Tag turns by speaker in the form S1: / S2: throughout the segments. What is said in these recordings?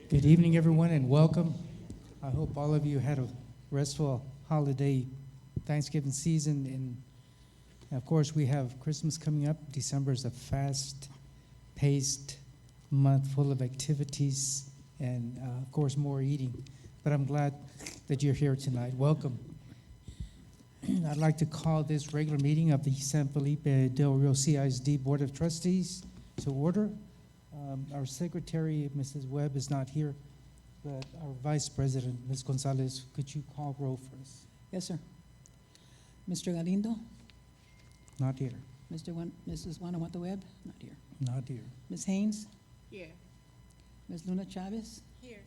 S1: Good evening, everyone, and welcome. I hope all of you had a restful holiday Thanksgiving season. And of course, we have Christmas coming up. December is a fast-paced month full of activities and, of course, more eating. But I'm glad that you're here tonight. Welcome. I'd like to call this regular meeting of the San Felipe Del Rio CISD Board of Trustees to order. Our secretary, Mrs. Webb, is not here, but our vice president, Ms. Gonzalez, could you call roll for us?
S2: Yes, sir. Mr. Galindo?
S1: Not here.
S2: Mrs. Guanajuato Webb? Not here.
S1: Not here.
S2: Ms. Haynes?
S3: Here.
S2: Ms. Luna Chavez?
S3: Here.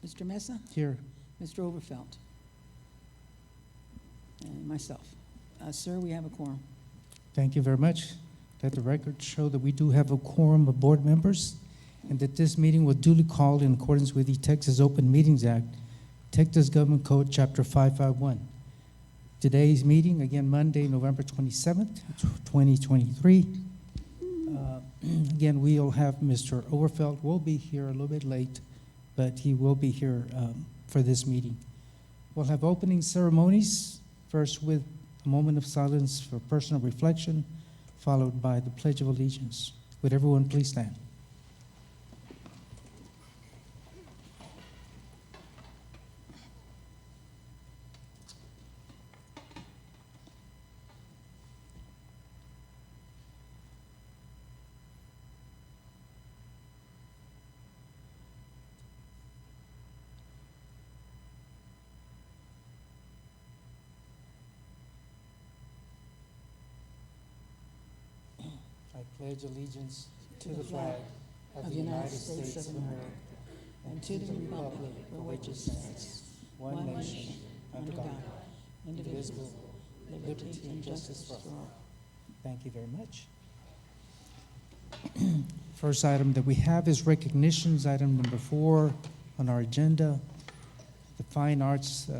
S2: Mr. Mesa?
S1: Here.
S2: Mr. Overfelt? And myself. Sir, we have a quorum.
S1: Thank you very much. Let the record show that we do have a quorum of board members and that this meeting was duly called in accordance with the Texas Open Meetings Act, Texas Government Code, Chapter 551. Today's meeting, again, Monday, November 27th, 2023. Again, we'll have Mr. Overfelt will be here a little bit late, but he will be here for this meeting. We'll have opening ceremonies, first with a moment of silence for personal reflection, followed by the Pledge of Allegiance. Would everyone please stand? I pledge allegiance to the flag of the United States of America and to the republic for which it stands, one nation, under God, indivisible, liberty and justice for all. Thank you very much. First item that we have is recognitions, item number 4 on our agenda, the Fine Arts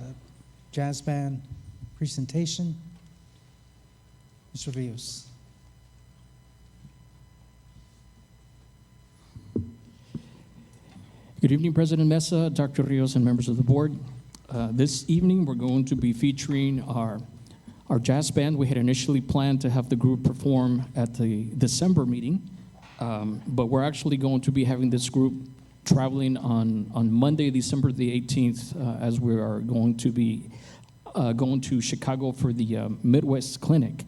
S1: Jazz Band presentation. Mr. Rios.
S4: Good evening, President Mesa, Dr. Rios, and members of the board. This evening, we're going to be featuring our jazz band. We had initially planned to have the group perform at the December meeting, but we're actually going to be having this group traveling on Monday, December the 18th, as we are going to be going to Chicago for the Midwest Clinic.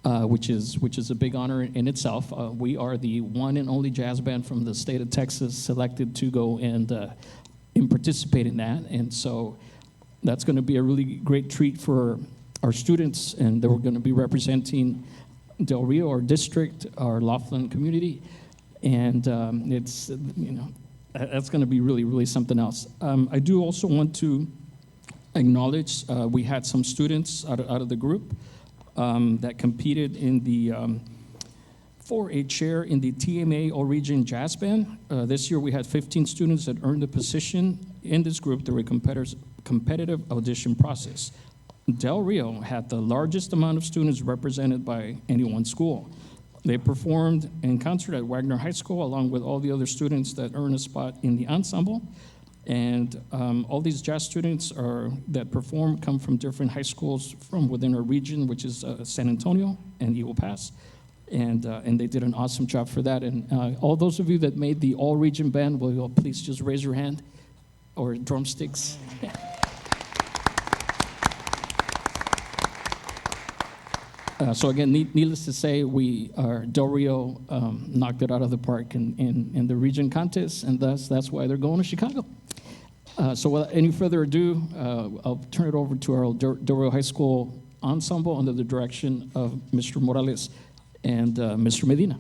S4: Which is a big honor in itself. We are the one and only jazz band from the state of Texas selected to go and participate in that. And so that's going to be a really great treat for our students, and that we're going to be representing Del Rio, our district, our Laughlin community, and it's, that's going to be really, really something else. I do also want to acknowledge we had some students out of the group that competed in the for a chair in the TMA All Region Jazz Band. This year we had 15 students that earned the position in this group through a competitive audition process. Del Rio had the largest amount of students represented by any one school. They performed in concert at Wagner High School along with all the other students that earned a spot in the ensemble. And all these jazz students that perform come from different high schools from within our region, which is San Antonio and Eagle Pass. And they did an awesome job for that. And all those of you that made the all-region band, will you please just raise your hand, or drumsticks. So again, needless to say, Del Rio knocked it out of the park in the region contest, and that's why they're going to Chicago. So without any further ado, I'll turn it over to our Del Rio High School ensemble under the direction of Mr. Morales and Mr. Medina.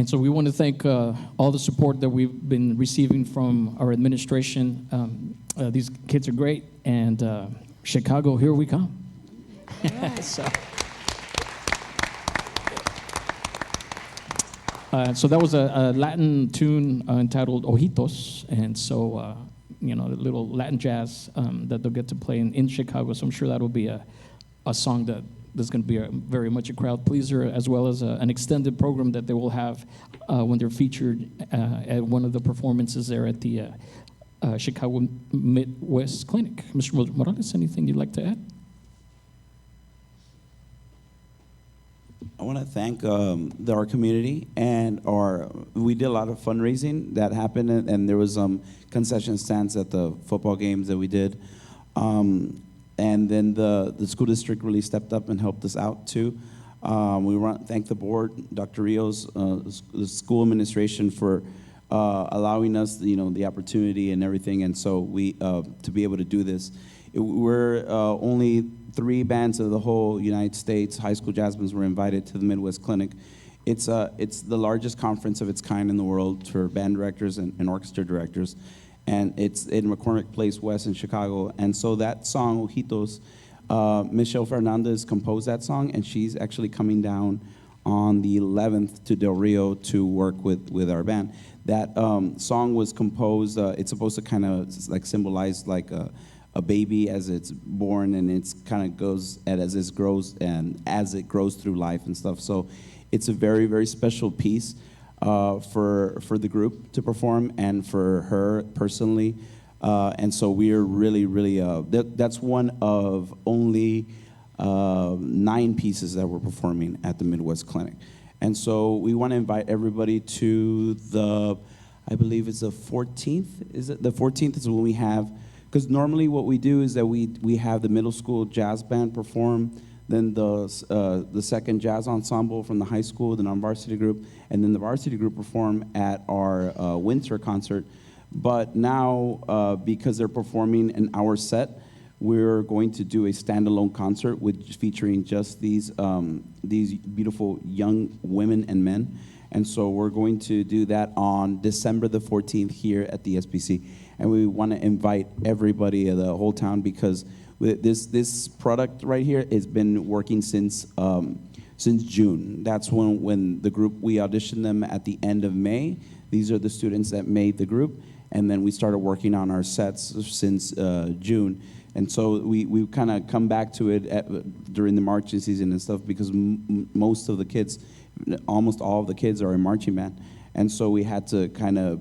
S4: And so we want to thank all the support that we've been receiving from our administration. These kids are great, and Chicago, here we come. So, so that was a Latin tune entitled Ojitos, and so, the little Latin jazz that they'll get to play in Chicago, so I'm sure that'll be a song that's going to be very much a crowd pleaser, as well as an extended program that they will have when they're featured at one of the performances there at the Chicago Midwest Clinic. Mr. Morales, anything you'd like to add?
S3: I want to thank our community and we did a lot of fundraising that happened, and there was concession stands at the football games that we did. And then the school district really stepped up and helped us out too. We want to thank the board, Dr. Rios, the school administration for allowing us, the opportunity and everything. And so we to be able to do this. We're only 3 bands of the whole United States, high school jazz bands, were invited to the Midwest Clinic. It's the largest conference of its kind in the world for band directors and orchestra directors. And it's in McCormick Place West in Chicago. And so that song, Ojitos, Michelle Fernandez composed that song, and she's actually coming down on the 11th to Del Rio to work with our band. That song was composed, it's supposed to kind of like symbolize like a baby as it's born, and it's kind of goes as it grows and as it grows through life and stuff. So it's a very, very special piece for the group to perform and for her personally. And so we are really, really, that's one of only 9 pieces that we're performing at the Midwest Clinic. And so we want to invite everybody to I believe it's the 14th. Is it the 14th is when we have, because normally what we do is that we have the middle school jazz band perform, then the second jazz ensemble from the high school, the non-varsity group, and then the varsity group perform at our winter concert. But now, because they're performing an hour set, we're going to do a standalone concert featuring just these beautiful young women and men. And so we're going to do that on December the 14th here at the SBC. And we want to invite everybody, the whole town, because this product right here has been working since June. That's when the group, we auditioned them at the end of May. These are the students that made the group. And then we started working on our sets since June. And so we kind of come back to it during the marching season and stuff, because most of the kids, almost all of the kids are in marching band. And so we had to kind of,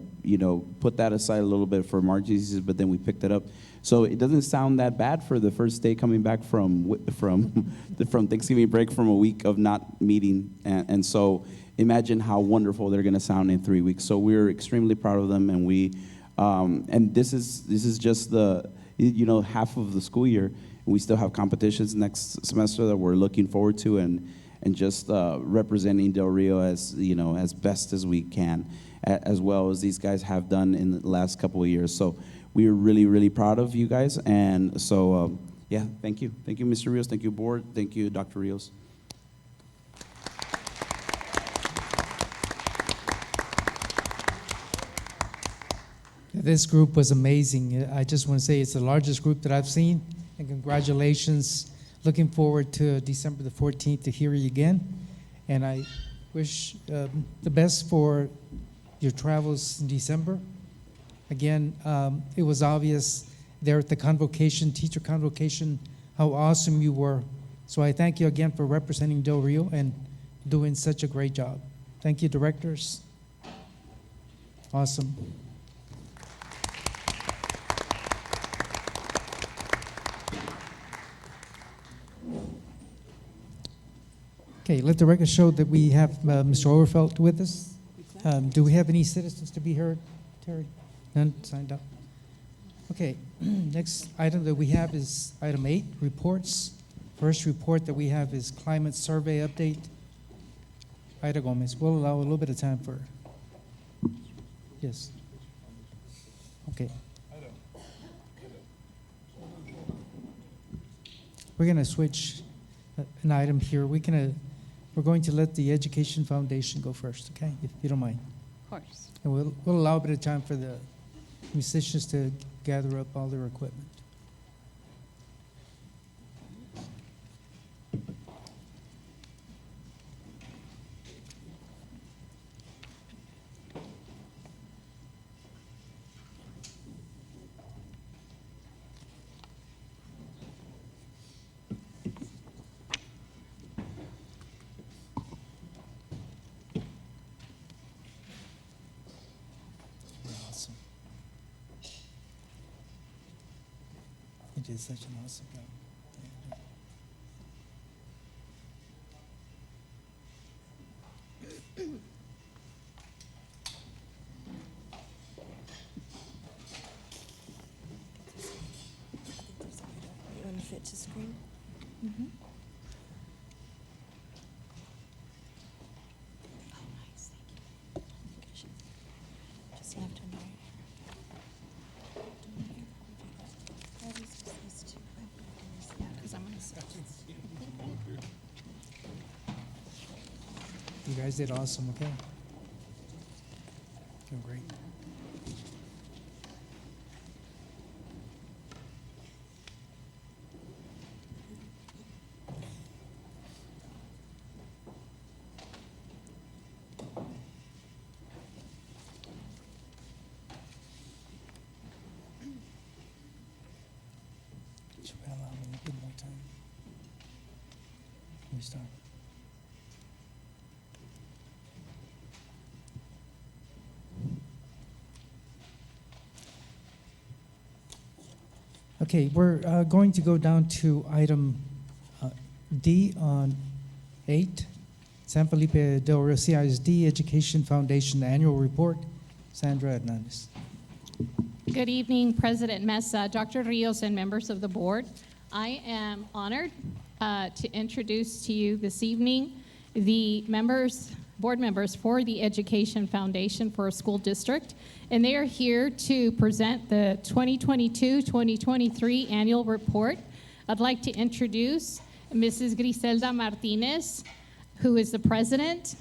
S3: put that aside a little bit for marching season, but then we picked it up. So it doesn't sound that bad for the first day coming back from Thanksgiving break, from a week of not meeting. And so imagine how wonderful they're going to sound in 3 weeks. So we're extremely proud of them, and and this is just the half of the school year. We still have competitions next semester that we're looking forward to, and just representing Del Rio as as best as we can, as well as these guys have done in the last couple of years. So we are really, really proud of you guys. And so yeah, thank you, Mr. Rios, thank you, board, thank you, Dr. Rios.
S1: This group was amazing. I just want to say it's the largest group that I've seen, and congratulations. Looking forward to December the 14th to hear you again. And I wish the best for your travels in December. Again, it was obvious there at the convocation, teacher convocation, how awesome you were. So I thank you again for representing Del Rio and doing such a great job. Thank you, directors. Awesome. Okay, let the record show that we have Mr. Overfelt with us. Do we have any citizens to be heard, Terry? None signed up? Okay, next item that we have is item 8, reports. First report that we have is climate survey update. Ida Gomez, we'll allow a little bit of time for, yes. Okay. We're gonna switch an item here. We're going to let the Education Foundation go first, okay, if you don't mind.
S5: Of course.
S1: And we'll allow a bit of time for the musicians to get gather up all their equipment. Awesome. You did such an awesome job. Yeah.
S5: You want to fit to screen? Oh, nice, thank you. I think I should just left and right. Oh, these two. Yeah, because I'm gonna sit.
S1: You guys did awesome, okay? Doing great. Should we allow me a bit more time? Let me start. Okay, we're going to go down to item D on 8, San Felipe Del Rio CISD Education Foundation Annual Report. Sandra Hernandez.
S6: Good evening, President Mesa, Dr. Rios, and members of the board. I am honored to introduce to you this evening the board members for the Education Foundation for a School District, and they are here to present the 2022-2023 annual report. I'd like to introduce Mrs. Griselda Martinez, who is the president,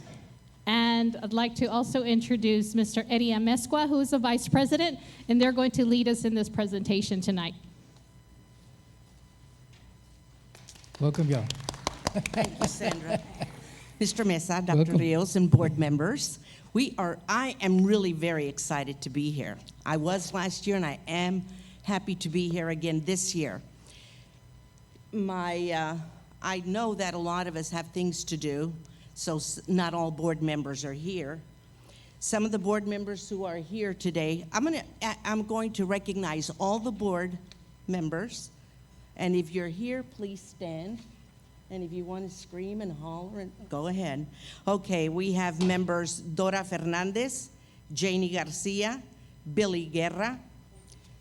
S6: and I'd like to also introduce Mr. Eddie Amezcua, who is the vice president, and they're going to lead us in this presentation tonight.
S1: Welcome, y'all.
S7: Thank you, Sandra. Mr. Mesa, Dr.
S1: Welcome.
S7: Rios, and board members, I am really very excited to be here. I was last year, and I am happy to be here again this year. I know that a lot of us have things to do, so not all board members are here. Some of the board members who are here today, I'm going to recognize all the board members, and if you're here, please stand. And if you want to scream and holler, go ahead. Okay, we have members Dora Fernandez, Janie Garcia, Billy Guerra,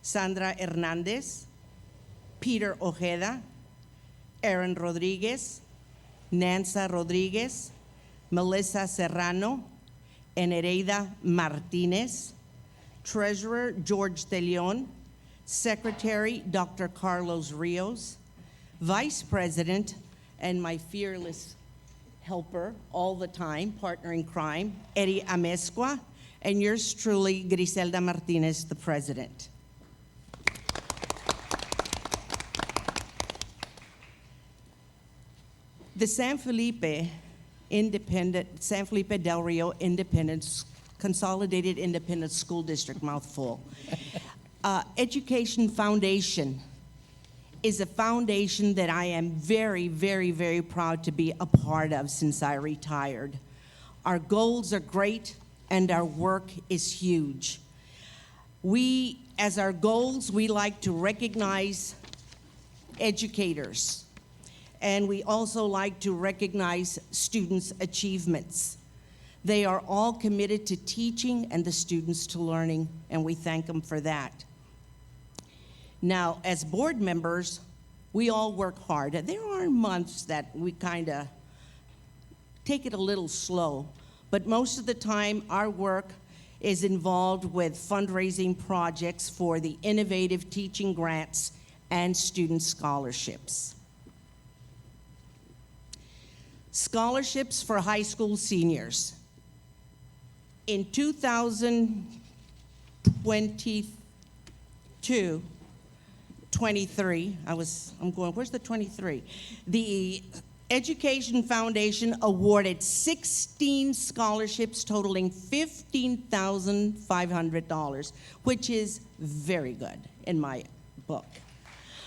S7: Sandra Hernandez, Peter Ojeda, Aaron Rodriguez, Nancy Rodriguez, Melissa Serrano, and Nereida Martinez, Treasurer George De Leon, Secretary Dr. Carlos Rios, Vice President and my fearless helper all the time, partner in crime, Eddie Amezcua, and yours truly, Griselda Martinez, the president. The San Felipe Del Rio Consolidated Independent School District, mouthful. Education Foundation is a foundation that I am very, very, very proud to be a part of since I retired. Our goals are great and our work is huge. As our goals, we like to recognize educators, and we also like to recognize students' achievements. They are all committed to teaching and the students to learning, and we thank them for that. Now, as board members, we all work hard. There are months that we kind of take it a little slow, but most of the time our work is involved with fundraising projects for the innovative teaching grants and student scholarships. Scholarships for high school seniors. In 2022, 22, 23, I'm going, where's the 23? The Education Foundation awarded 16 scholarships totaling $15,500, which is very good in my book.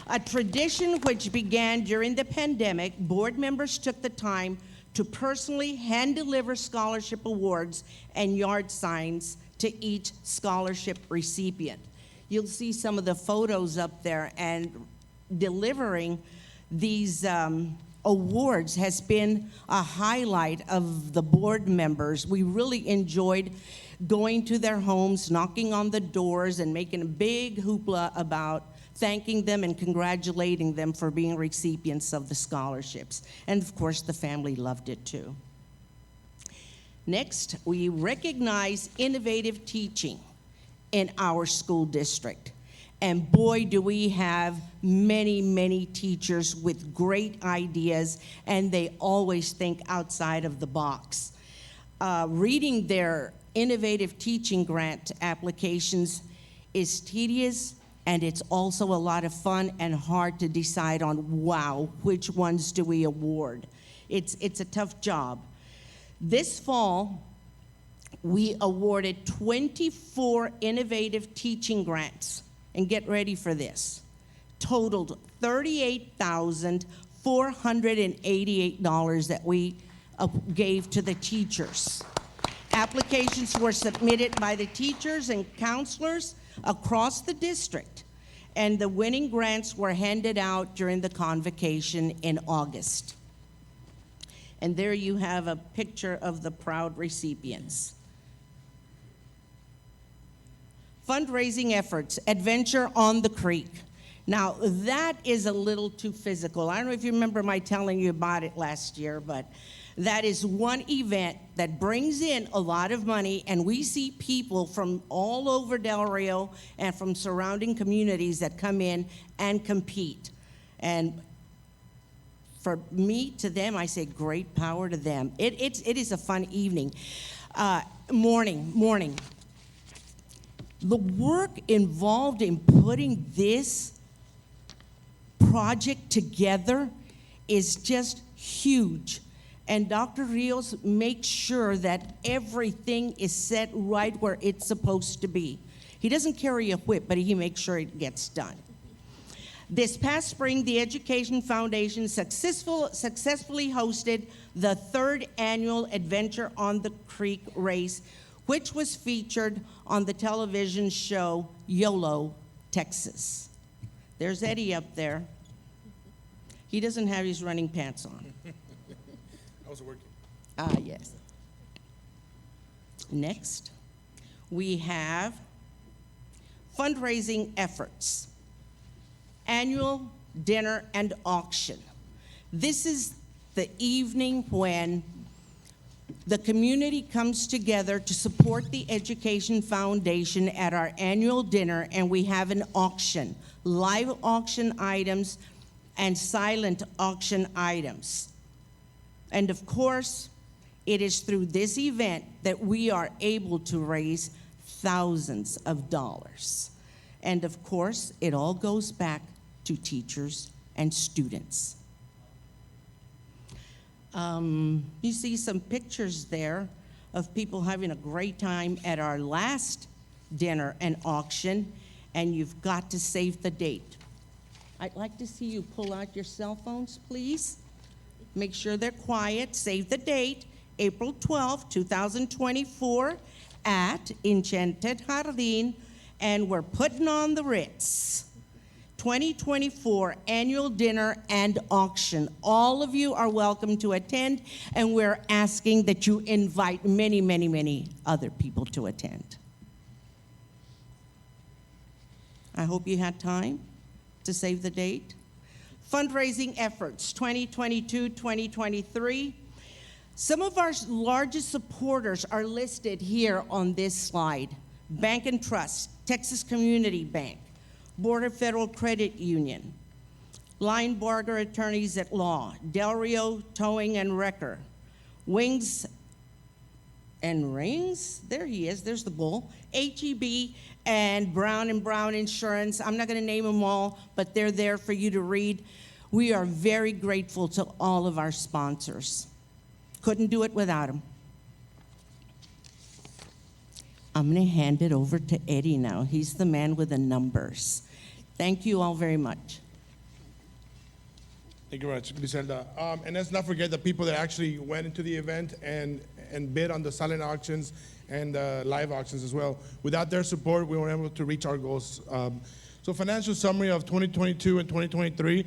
S7: A tradition which began during the pandemic, board members took the time to personally hand-deliver scholarship awards and yard signs to each scholarship recipient. You'll see some of the photos up there, and delivering these awards has been a highlight of the board members. We really enjoyed going to their homes, knocking on the doors, and making a big hoopla about thanking them and congratulating them for being recipients of the scholarships. And of course, the family loved it too. Next, we recognize innovative teaching in our school district. And boy, do we have many, many teachers with great ideas, and they always think outside of the box. Reading their innovative teaching grant applications is tedious, and it's also a lot of fun and hard to decide on, wow, which ones do we award? It's a tough job. This fall, we awarded 24 innovative teaching grants. And get ready for this. Totaled $38,488 that we gave to the teachers. Applications were submitted by the teachers and counselors across the district, and the winning grants were handed out during the convocation in August. And there you have a picture of the proud recipients. Fundraising efforts, Adventure on the Creek. Now, that is a little too physical. I don't know if you remember my telling you about it last year, but that is one event that brings in a lot of money, and we see people from all over Del Rio and from surrounding communities that come in and compete. And for me, to them, I say great power to them. It is a fun evening. Morning. The work involved in putting this project together is just huge. And Dr. Rios makes sure that everything is set right where it's supposed to be. He doesn't carry a whip, but he makes sure it gets done. This past spring, the Education Foundation successfully hosted the 3rd annual Adventure on the Creek race, which was featured on the television show YOLO, Texas. There's Eddie up there. He doesn't have his running pants on.
S8: I was working.
S7: Ah, yes. Next, we have fundraising efforts. Annual dinner and auction. This is the evening when the community comes together to support the Education Foundation at our annual dinner, and we have an auction, live auction items and silent auction items. And of course, it is through this event that we are able to raise thousands of dollars. And of course, it all goes back to teachers and students. You see some pictures there of people having a great time at our last dinner and auction, and you've got to save the date. I'd like to see you pull out your cell phones, please. Make sure they're quiet. Save the date, April 12, 2024, at Enchanted Jardín, and we're putting on the Ritz. 2024 annual dinner and auction. All of you are welcome to attend, and we're asking that you invite many, many, many other people to attend. I hope you had time to save the date. Fundraising efforts, 2022-2023. Some of our largest supporters are listed here on this slide. Bank and Trust, Texas Community Bank, Border Federal Credit Union, Linebarger Attorneys at Law, Del Rio Towing and Wrecker, Wings and rings. There he is. There's the bull. HEB and Brown Insurance. I'm not going to name them all, but they're there for you to read. We are very grateful to all of our sponsors. Couldn't do it without them. I'm going to hand it over to Eddie now. He's the man with the numbers. Thank you all very much.
S8: Thank you very much, Griselda. And let's not forget the people that actually went into the event and bid on the silent auctions and live auctions as well. Without their support, we weren't able to reach our goals. So financial summary of 2022 and 2023.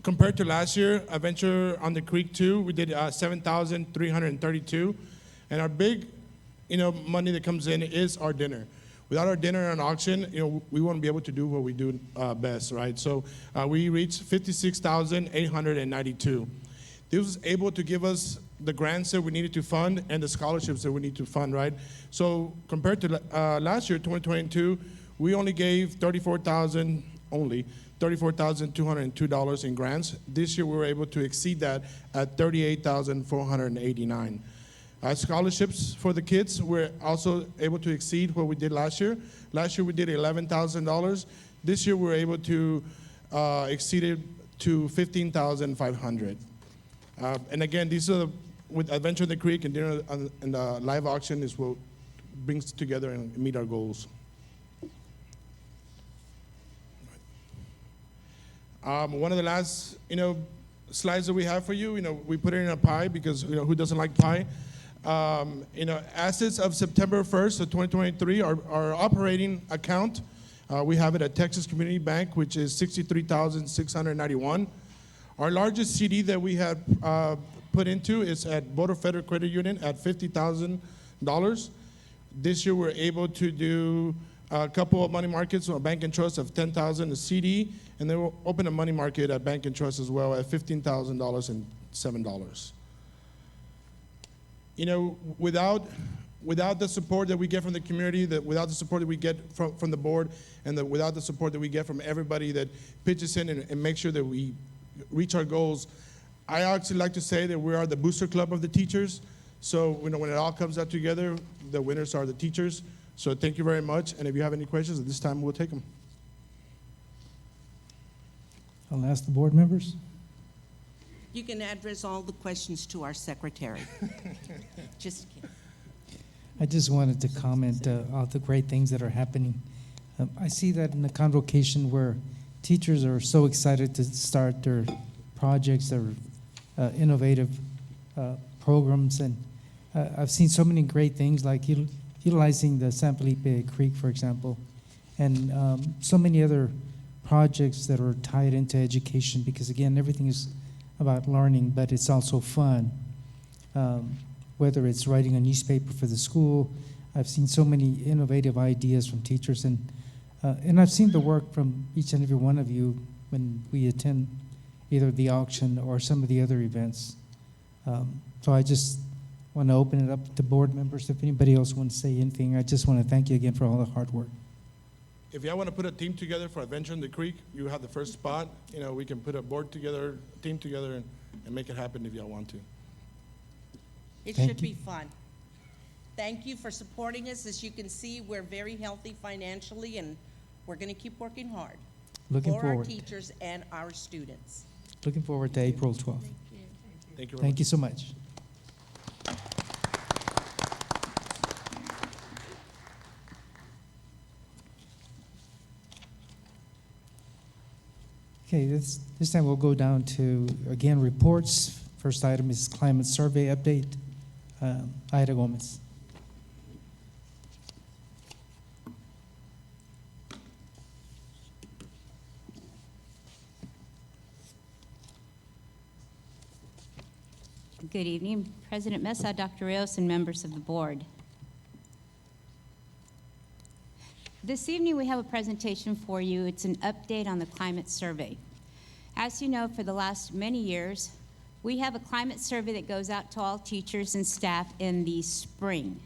S8: Compared to last year, Adventure on the Creek 2, we did 7,332. And our big money that comes in is our dinner. Without our dinner and auction, we wouldn't be able to do what we do best, right? So we reached 56,892. This was able to give us the grants that we needed to fund and the scholarships that we need to fund, right? So compared to last year, 2022, we only gave $34,202 in grants. This year, we were able to exceed that at $38,489. Scholarships for the kids, we're also able to exceed what we did last year. Last year we did $11,000. This year we're able to exceed it to $15,500. And again, these are with Adventure in the Creek and dinner and the live auction is what brings together and meet our goals. One of the last slides that we have for you, we put it in a pie because who doesn't like pie? Assets of September 1st of 2023, our operating account, we have it at Texas Community Bank, which is $63,691. Our largest CD that we had put into is at Board Federal Credit Union at $50,000. This year we're able to do a couple of money markets, a bank and trust of $10,000 a CD, and then we'll open a money market at bank and trust as well at $15,000 and $7. Without the support that we get from the community, without the support that we get from the board, and without the support that we get from everybody that pitches in and makes sure that we reach our goals, I actually like to say that we are the booster club of the teachers. So when it all comes out together, the winners are the teachers. So thank you very much. And if you have any questions at this time, we'll take them.
S1: I'll ask the board members.
S7: You can address all the questions to our secretary. Just kidding.
S1: I just wanted to comment on the great things that are happening. I see that in the convocation where teachers are so excited to start their projects, their innovative programs, and I've seen so many great things like utilizing the San Felipe Creek, for example, and so many other projects that are tied into education because, again, everything is about learning, but it's also fun. Whether it's writing a newspaper for the school, I've seen so many innovative ideas from teachers, and I've seen the work from each and every one of you when we attend either the auction or some of the other events. So I just want to open it up to board members. If anybody else wants to say anything, I just want to thank you again for all the hard work.
S8: If y'all want to put a team together for Adventure in the Creek, you have the first spot. We can put a board together, team together, and make it happen if y'all want to.
S7: It
S1: Thank
S7: should
S1: you.
S7: be fun. Thank you for supporting us. As you can see, we're very healthy financially, and we're going to keep working hard
S1: Looking
S7: for our
S1: forward.
S7: teachers and our students.
S1: Looking forward to April 12th.
S8: Thank you very
S1: Thank
S8: much.
S1: you so much. Okay, this time we'll go down to, again, reports. First item is climate survey update. Ida Gomez.
S9: Good evening, President Mesa, Dr. Rios, and members of the board. This evening we have a presentation for you. It's an update on the climate survey. As you know, for the last many years, we have a climate survey that goes out to all teachers and staff in the spring.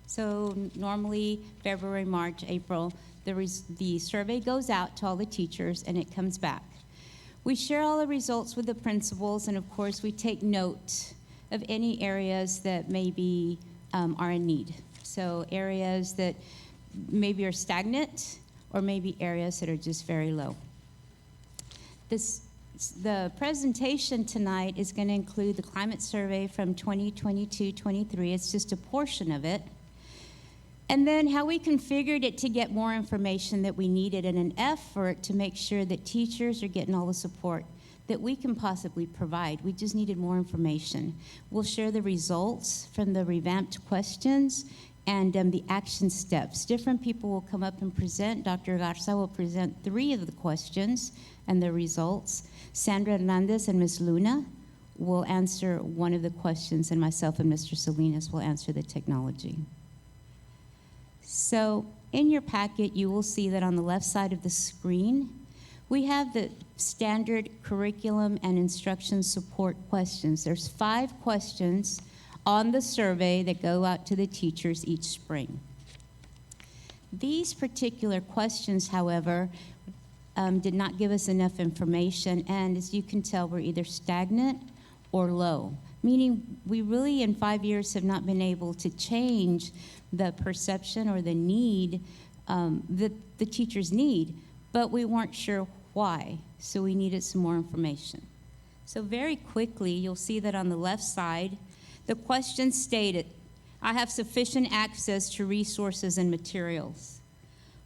S9: So normally February, March, April, the survey goes out to all the teachers and it comes back. We share all the results with the principals, and of course we take note of any areas that may be are in need. So areas that maybe are stagnant, or maybe areas that are just very low. The presentation tonight is going to include the climate survey from 2022-23. It's just a portion of it. And then how we configured it to get more information that we needed in an effort to make sure that teachers are getting all the support that we can possibly provide. We just needed more information. We'll share the results from the revamped questions and the action steps. Different people will come up and present. Dr. Garza will present 3 of the questions and the results. Sandra Hernandez and Ms. Luna will answer one of the questions, and myself and Mr. Salinas will answer the technology. So in your packet, you will see that on the left side of the screen, we have the standard curriculum and instruction support questions. There's 5 questions on the survey that go out to the teachers each spring. These particular questions, however, did not give us enough information, and as you can tell, we're either stagnant or low, meaning we really in 5 years have not been able to change the perception or the need that the teachers need, but we weren't sure why, so we needed some more information. So very quickly, you'll see that on the left side, the question stated, I have sufficient access to resources and materials.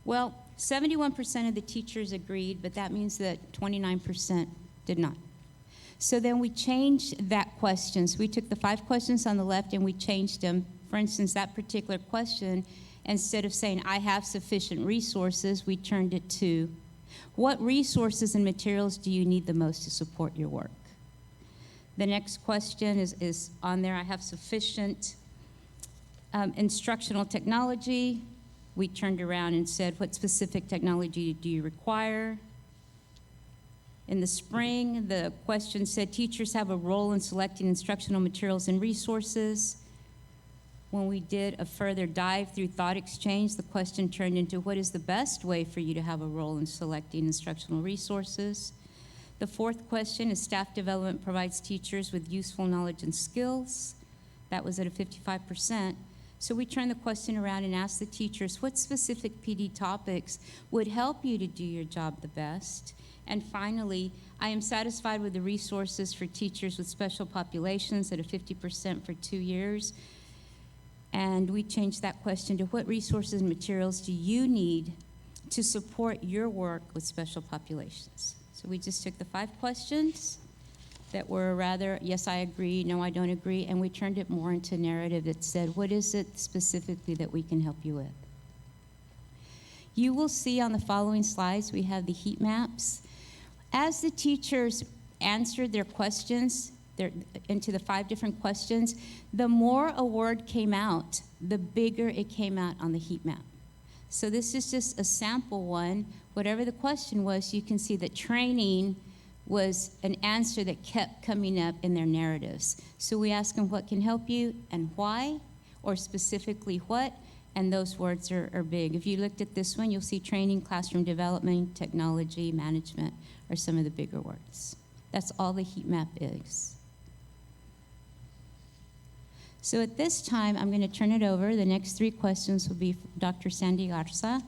S9: Well, 71% of the teachers agreed, but that means that 29% did not. So then we changed that question. So we took the 5 questions on the left and we changed them. For instance, that particular question, instead of saying, I have sufficient resources, we turned it to, what resources and materials do you need the most to support your work? The next question is on there, I have sufficient instructional technology. We turned around and said, what specific technology do you require? In the spring, the question said, teachers have a role in selecting instructional materials and resources. When we did a further dive through thought exchange, the question turned into, what is the best way for you to have a role in selecting instructional resources? The 4th question is staff development provides teachers with useful knowledge and skills. That was at a 55%. So we turned the question around and asked the teachers, what specific PD topics would help you to do your job the best? And finally, I am satisfied with the resources for teachers with special populations at a 50% for 2 years. And we changed that question to what resources and materials do you need to support your work with special populations? So we just took the 5 questions that were rather, yes, I agree, no, I don't agree, and we turned it more into a narrative that said, what is it specifically that we can help you with? You will see on the following slides, we have the heat maps. As the teachers answered their questions, into the 5 different questions, the more a word came out, the bigger it came out on the heat map. So this is just a sample one. Whatever the question was, you can see that training was an answer that kept coming up in their narratives. So we ask them what can help you and why, or specifically what, and those words are big. If you looked at this one, you'll see training, classroom development, technology, management are some of the bigger words. That's all the heat map is. So at this time, I'm going to turn it over. The next 3 questions will be Dr. Sandy Garza,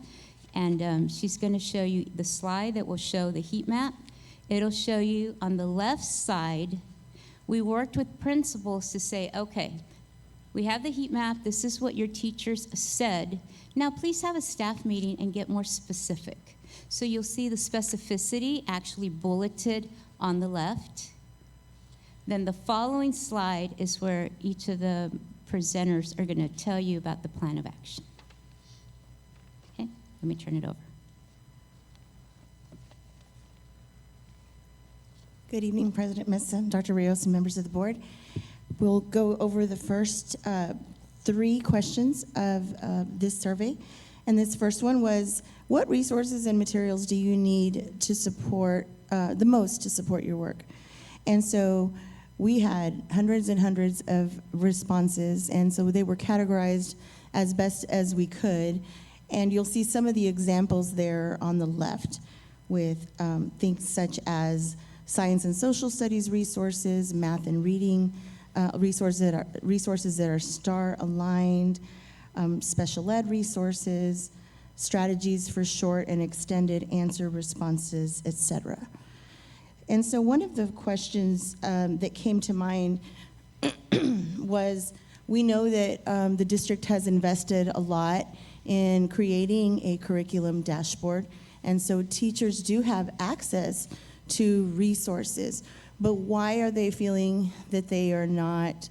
S9: and she's going to show you the slide that will show the heat map. It'll show you on the left side, we worked with principals to say, okay, we have the heat map. This is what your teachers said. Now, please have a staff meeting and get more specific. So you'll see the specificity actually bulleted on the left. Then the following slide is where each of the presenters are going to tell you about the plan of action. Okay, let me turn it over.
S10: Good evening, President Mesa, Dr. Rios, and members of the board. We'll go over the first 3 questions of this survey. And this first one was, what resources and materials do you need to support, the most to support your work? And so we had hundreds and hundreds of responses, and so they were categorized as best as we could. And you'll see some of the examples there on the left with things such as science and social studies resources, math and reading, resources that are STAR aligned, special ed resources, strategies for short and extended answer responses, etc. And so one of the questions that came to mind was, we know that the district has invested a lot in creating a curriculum dashboard, and so teachers do have access to resources, but why are they feeling that they are not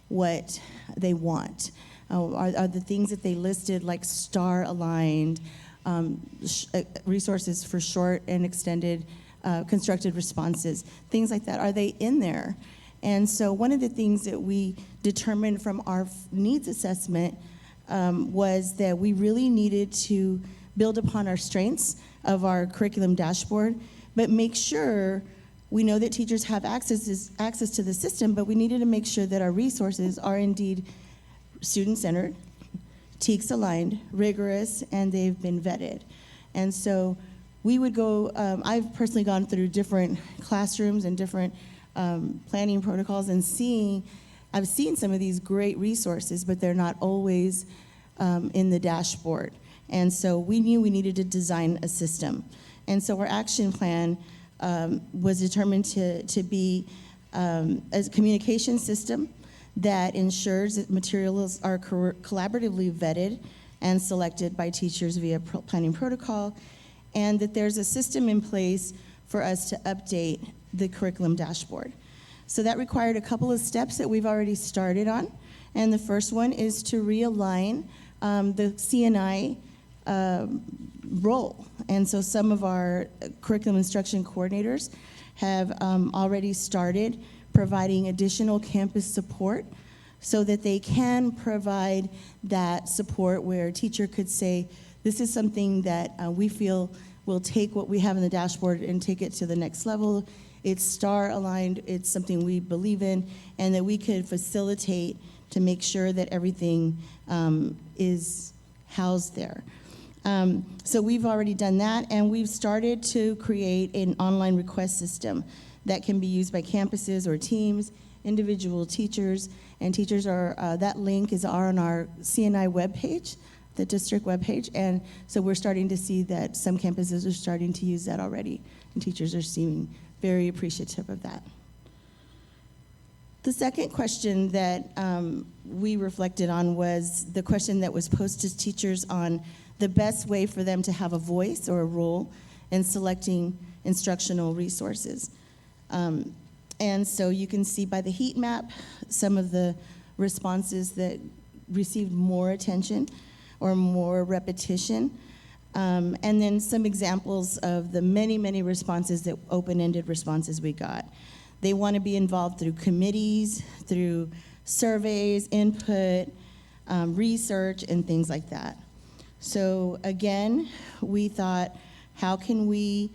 S10: what they want? Are the things that they listed, like STAR aligned, resources for short and extended constructed responses, things like that, are they in there? And so one of the things that we determined from our needs assessment was that we really needed to build upon our strengths of our curriculum dashboard, but make sure we know that teachers have access to the system, but we needed to make sure that our resources are indeed student-centered, TEKS aligned, rigorous, and they've been vetted. And so we would go, I've personally gone through different classrooms and different planning protocols and I've seen some of these great resources, but they're not always in the dashboard. And so we knew we needed to design a system. And so our action plan was determined to be a communication system that ensures that materials are collaboratively vetted and selected by teachers via planning protocol, and that there's a system in place for us to update the curriculum dashboard. So that required a couple of steps that we've already started on, and the first one is to realign the CNI role. And so some of our curriculum instruction coordinators have already started providing additional campus support so that they can provide that support where a teacher could say, this is something that we feel will take what we have in the dashboard and take it to the next level. It's STAR aligned, it's something we believe in, and that we could facilitate to make sure that everything is housed there. So we've already done that, and we've started to create an online request system that can be used by campuses or teams, individual teachers, and teachers are, that link is on our CNI webpage, the district webpage, and so we're starting to see that some campuses are starting to use that already, and teachers are seeming very appreciative of that. The second question that we reflected on was the question that was posed to teachers on the best way for them to have a voice or a role in selecting instructional resources. And so you can see by the heat map some of the responses that received more attention or more repetition. And then some examples of the many, many responses, that open-ended responses we got. They want to be involved through committees, through surveys, input, research, and things like that. So again, we thought, how can we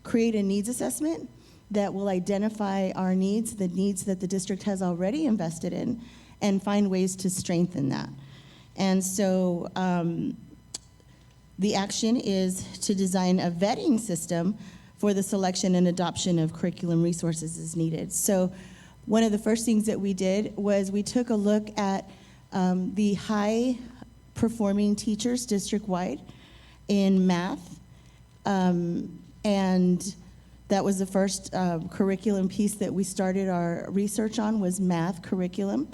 S10: create a needs assessment that will identify our needs, the needs that the district has already invested in, and find ways to strengthen that. And so the action is to design a vetting system for the selection and adoption of curriculum resources as needed. So one of the first things that we did was we took a look at the high performing teachers district-wide in math, and that was the first curriculum piece that we started our research on, was math curriculum.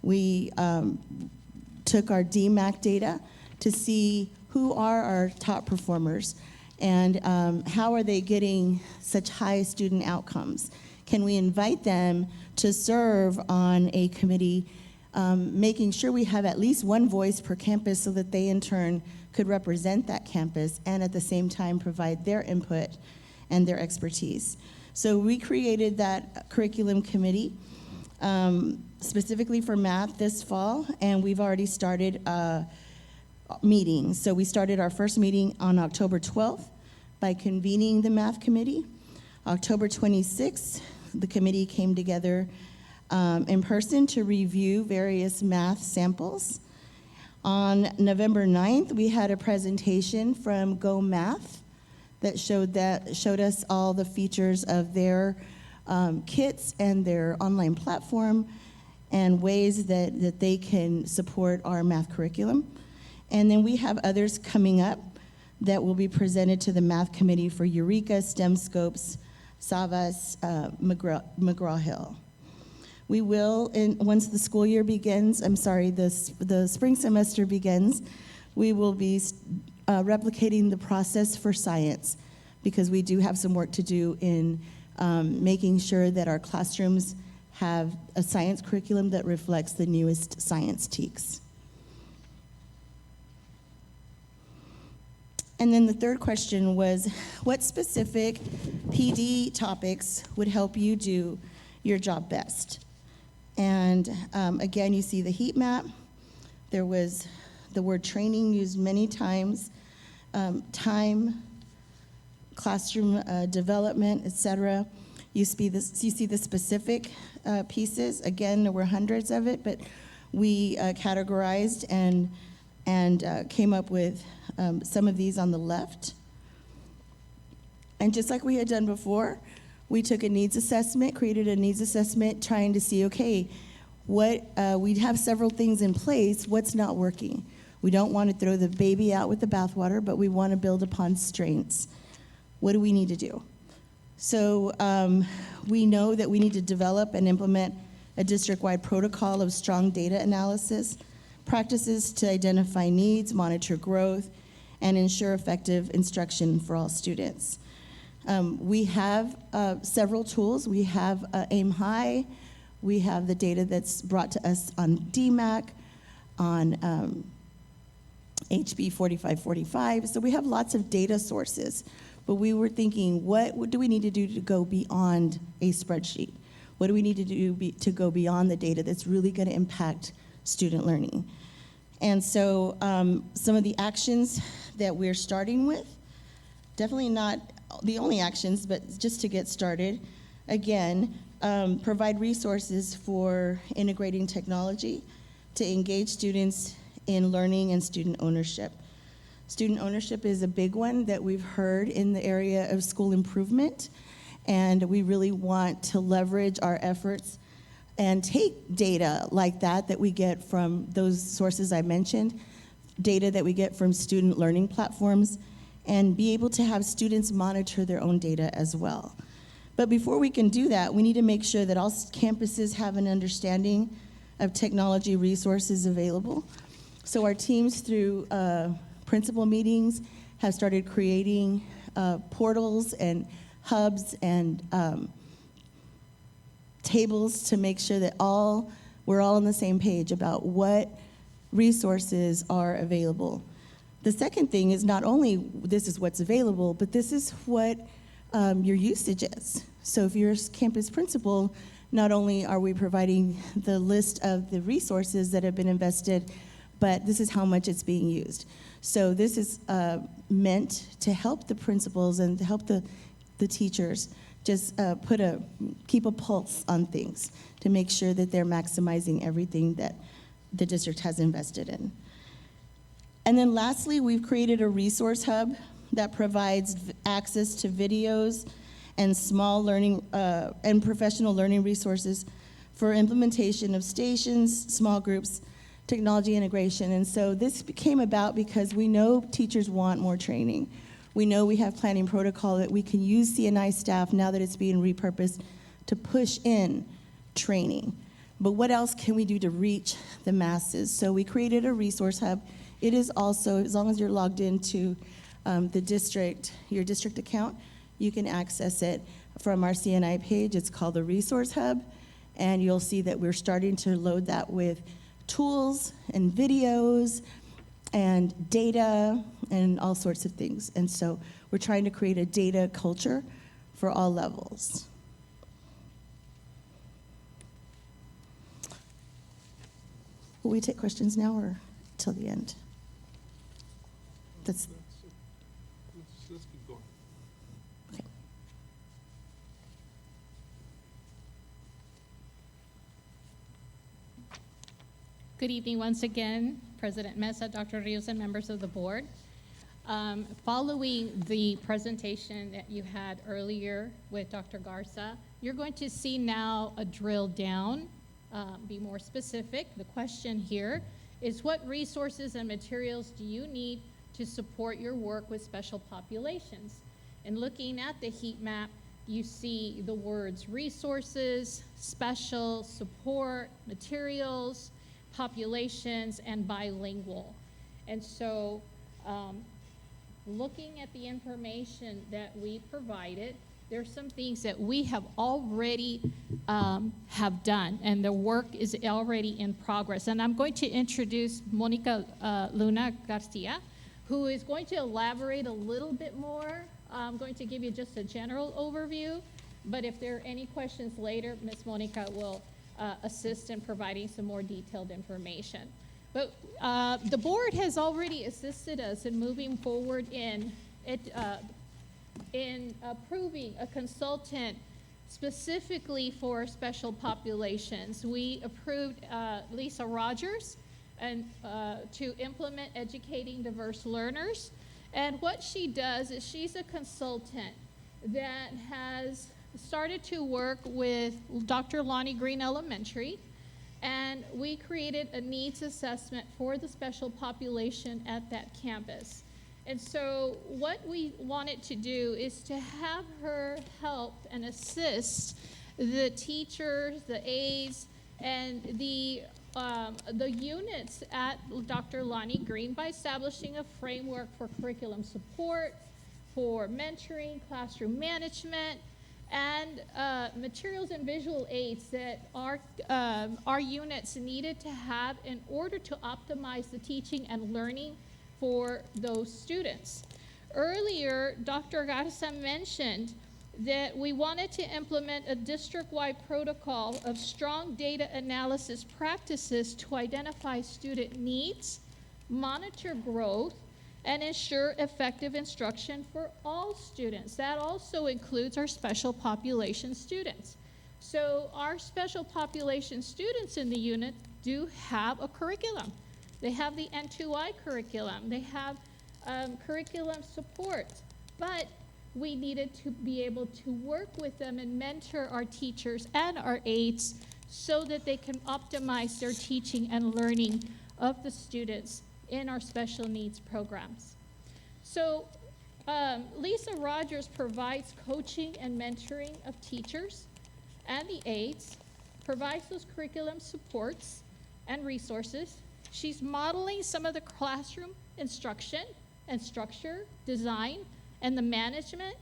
S10: We took our DMAC data to see who are our top performers and how are they getting such high student outcomes. Can we invite them to serve on a committee, making sure we have at least one voice per campus so that they in turn could represent that campus and at the same time provide their input and their expertise. So we created that curriculum committee specifically for math this fall, and we've already started meetings. So we started our first meeting on October 12th by convening the math committee. October 26th, the committee came together in person to review various math samples. On November 9th, we had a presentation from Go Math that showed us all the features of their kits and their online platform and ways that they can support our math curriculum. And then we have others coming up that will be presented to the math committee for Eureka, STEM Scopes, Savas, McGraw-Hill. We will, once the school year begins, the spring semester begins, we will be replicating the process for science, because we do have some work to do in making sure that our classrooms have a science curriculum that reflects the newest science TEKS. And then the third question was, what specific PD topics would help you do your job best? And again, you see the heat map. There was the word training used many times, time, classroom development, etc. You see the specific pieces. Again, there were hundreds of it, but we categorized and came up with some of these on the left. And just like we had done before, we took a needs assessment, created a needs assessment, trying to see, okay, we'd have several things in place, what's not working? We don't want to throw the baby out with the bathwater, but we want to build upon strengths. What do we need to do? So we know that we need to develop and implement a district-wide protocol of strong data analysis, practices to identify needs, monitor growth, and ensure effective instruction for all students. We have several tools. We have Aim High. We have the data that's brought to us on DMAC, on HB 4545. So we have lots of data sources. But we were thinking, what do we need to do to go beyond a spreadsheet? What do we need to do to go beyond the data that's really going to impact student learning? And so some of the actions that we're starting with, definitely not the only actions, but just to get started, again, provide resources for integrating technology to engage students in learning and student ownership. Student ownership is a big one that we've heard in the area of school improvement, and we really want to leverage our efforts and take data like that we get from those sources I mentioned, data that we get from student learning platforms, and be able to have students monitor their own data as well. But before we can do that, we need to make sure that all campuses have an understanding of technology resources available. So our teams, through principal meetings, have started creating portals and hubs and tables to make sure that we're all on the same page about what resources are available. The second thing is not only this is what's available, but this is what your usage is. So if you're a campus principal, not only are we providing the list of the resources that have been invested, but this is how much it's being used. So this is meant to help the principals and to help the teachers just keep a pulse on things to make sure that they're maximizing everything that the district has invested in. And then lastly, we've created a resource hub that provides access to videos and small learning and professional learning resources for implementation of stations, small groups, technology integration. And so this came about because we know teachers want more training. We know we have planning protocol that we can use CNI staff now that it's being repurposed to push in training. But what else can we do to reach the masses? So we created a resource hub. It is also, as long as you're logged into your district account, you can access it from our CNI page. It's called the Resource Hub, and you'll see that we're starting to load that with tools and videos and data and all sorts of things. And so we're trying to create a data culture for all levels. Will we take questions now or till the end?
S8: Let's keep going.
S10: Okay.
S6: Good evening once again, President Mesa, Dr. Rios, and members of the board. Following the presentation that you had earlier with Dr. Garza, you're going to see now a drill down, be more specific. The question here is, what resources and materials do you need to support your work with special populations? And looking at the heat map, you see the words resources, special, support, materials, populations, and bilingual. And so, looking at the information that we provided, there's some things that we have already have done, and the work is already in progress. And I'm going to introduce Monica Luna Garcia, who is going to elaborate a little bit more. I'm going to give you just a general overview, but if there are any questions later, Ms. Monica will assist in providing some more detailed information. But the board has already assisted us in moving forward in approving a consultant specifically for special populations. We approved Lisa Rogers and to implement Educating Diverse Learners. And what she does is she's a consultant that has started to work with Dr. Lonnie Green Elementary, and we created a needs assessment for the special population at that campus. And so what we wanted to do is to have her help and assist the teachers, the aides, and the units at Dr. Lonnie Green by establishing a framework for curriculum support, for mentoring, classroom management, and materials and visual aids that our units needed to have in order to optimize the teaching and learning for those students. Earlier, Dr. Garza mentioned that we wanted to implement a district-wide protocol of strong data analysis practices to identify student needs, monitor growth, and ensure effective instruction for all students. That also includes our special population students. So our special population students in the unit do have a curriculum. They have the N2I curriculum. They have curriculum support. But we needed to be able to work with them and mentor our teachers and our aides so that they can optimize their teaching and learning of the students in our special needs programs. So Lisa Rogers provides coaching and mentoring of teachers and the aides, provides those curriculum supports and resources. She's modeling some of the classroom instruction and structure, design, and the management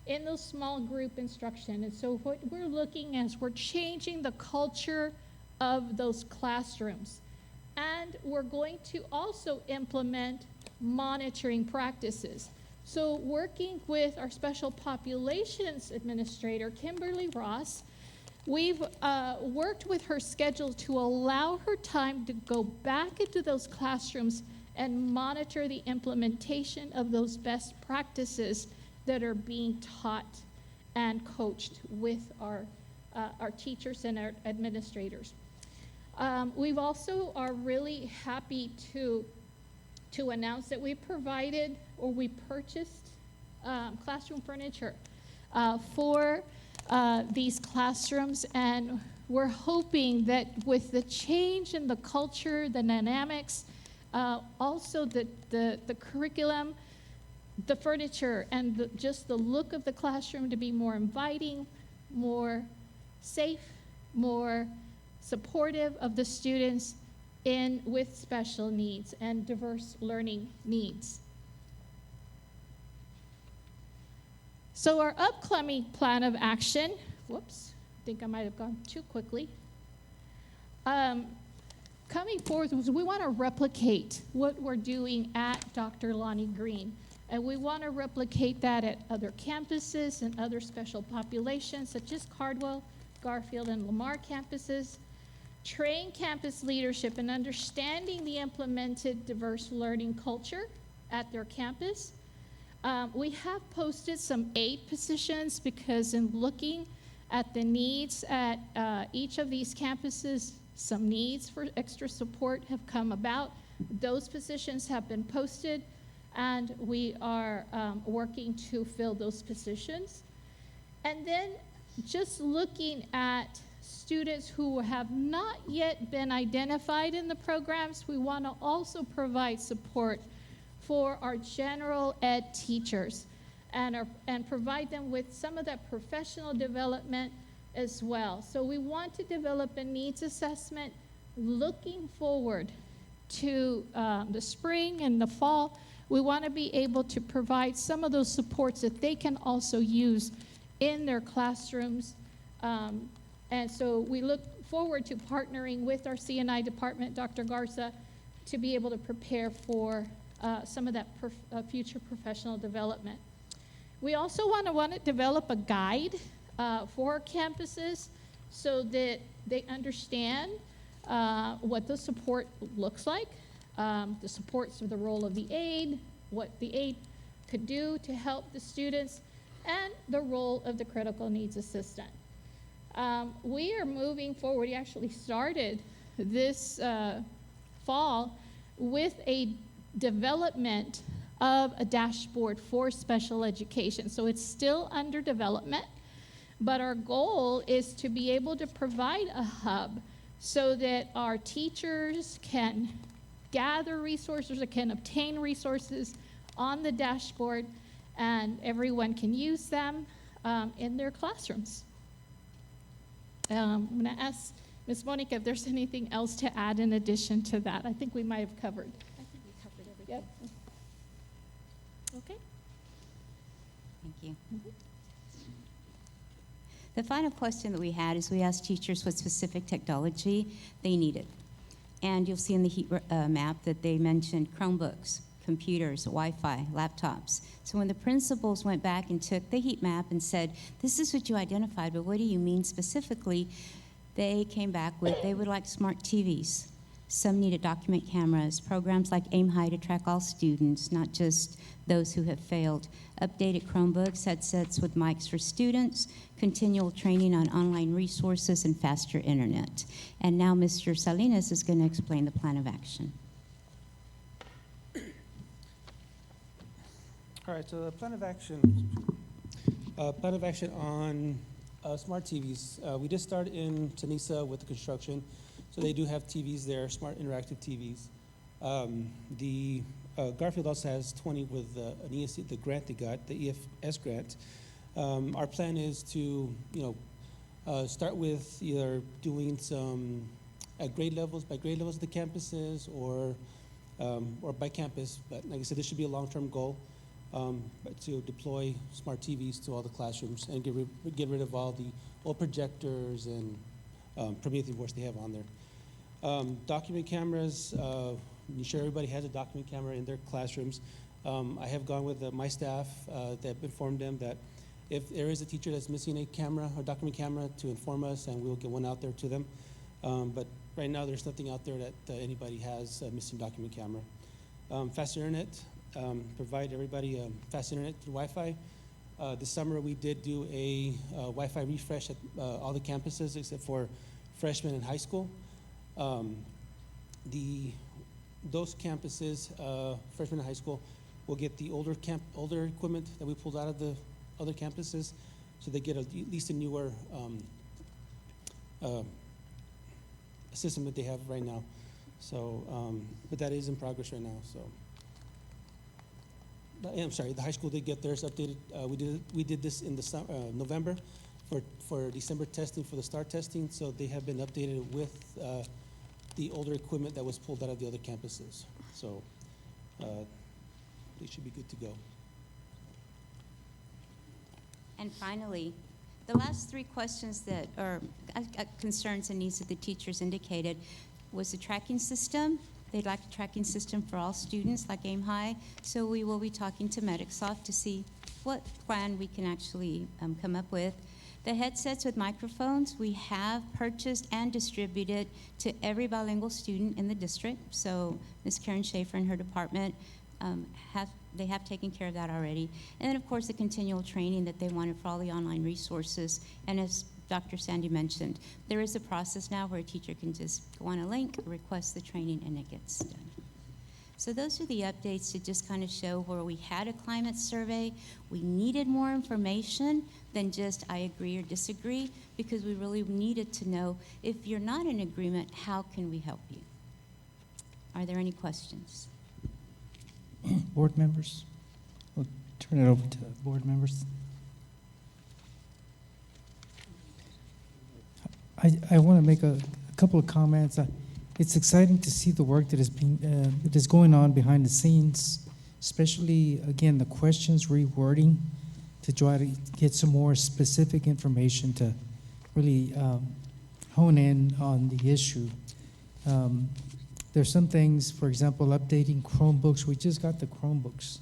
S6: in those small group instruction. And so what we're looking at is we're changing the culture of those classrooms. And we're going to also implement monitoring practices. So working with our special populations administrator, Kimberly Ross, we've worked with her schedule to allow her time to go back into those classrooms and monitor the implementation of those best practices that are being taught and coached with our teachers and our administrators. We've also are really happy to announce that we provided or we purchased classroom furniture for these classrooms, and we're hoping that with the change in the culture, the dynamics, also the curriculum, the furniture, and just the look of the classroom to be more inviting, more safe, more supportive of the students with special needs and diverse learning needs. So our upcoming plan of action, whoops, I think I might have gone too quickly. Coming forth, we want to replicate what we're doing at Dr. Lonnie Green. And we want to replicate that at other campuses and other special populations, such as Cardwell, Garfield, and Lamar campuses. Train campus leadership in understanding the implemented diverse learning culture at their campus. We have posted some aid positions because in looking at the needs at each of these campuses, some needs for extra support have come about. Those positions have been posted. and we are working to fill those positions. And then just looking at students who have not yet been identified in the programs, we want to also provide support for our general ed teachers and provide them with some of that professional development as well. So we want to develop a needs assessment looking forward to the spring and the fall. We want to be able to provide some of those supports that they can also use in their classrooms. And so we look forward to partnering with our CNI department, Dr. Garza, to be able to prepare for some of that future professional development. We also want to develop a guide for our campuses so that they understand what the support looks like, the supports of the role of the aide, what the aide could do to help the students, and the role of the critical needs assistant. We are moving forward. We actually started this fall with a development of a dashboard for special education. So it's still under development, but our goal is to be able to provide a hub so that our teachers can gather resources or can obtain resources on the dashboard, and everyone can use them in their classrooms. I'm going to ask Ms. Monica if there's anything else to add in addition to that. I think we might have covered.
S9: I think we covered everything.
S6: Yep. Okay.
S9: Thank you. The final question that we had is we asked teachers what specific technology they needed. And you'll see in the heat map that they mentioned Chromebooks, computers, Wi-Fi, laptops. So when the principals went back and took the heat map and said, this is what you identified, but what do you mean specifically? They came back with they would like smart TVs. Some needed document cameras, programs like Aim High to track all students, not just those who have failed, updated Chromebooks, headsets with mics for students, continual training on online resources, and faster internet. And now Mr. Salinas is going to explain the plan of action.
S11: All right, so the plan of action on smart TVs. We just started in Tanisa with the construction, so they do have TVs there, smart interactive TVs. Garfield also has 20 with an ESC, the grant they got, the EFS grant. Our plan is to, start with either doing some at grade levels, by grade levels of the campuses, or by campus. But like I said, this should be a long-term goal. But to deploy smart TVs to all the classrooms and get rid of all the old projectors and Prometheus boards they have on there. Document cameras, sure everybody has a document camera in their classrooms. I have gone with my staff that informed them that if there is a teacher that's missing a camera or document camera, to inform us and we'll get one out there to them. But right now there's nothing out there that anybody has a missing document camera. Fast internet. Provide everybody fast internet through Wi-Fi. This summer we did do a Wi-Fi refresh at all the campuses except for freshmen in high school. Those campuses, freshmen in high school, will get the older equipment that we pulled out of the other campuses, so they get at least a newer system that they have right now. So, but that is in progress right now. So. I'm sorry, the high school did get theirs updated. We did this in the November for December testing, for the STAR testing, so they have been updated with the older equipment that was pulled out of the other campuses. So they should be good to go.
S9: And finally, the last three questions that are concerns and needs that the teachers indicated was the tracking system. They'd like a tracking system for all students like Aim High. So we will be talking to Medicsoft to see what plan we can actually come up with. The headsets with microphones, we have purchased and distributed to every bilingual student in the district. So Ms. Karen Schaefer and her department they have taken care of that already. And then of course the continual training that they wanted for all the online resources. And as Dr. Sandy mentioned, there is a process now where a teacher can just go on a link, request the training, and it gets done. So those are the updates to just kind of show where we had a climate survey. We needed more information than just I agree or disagree, because we really needed to know if you're not in agreement, how can we help you? Are there any questions?
S1: Board members? We'll turn it over to board members. I want to make a couple of comments. It's exciting to see the work that is going on behind the scenes, especially, again, the questions rewording to try to get some more specific information to really hone in on the issue. There's some things, for example, updating Chromebooks. We just got the Chromebooks.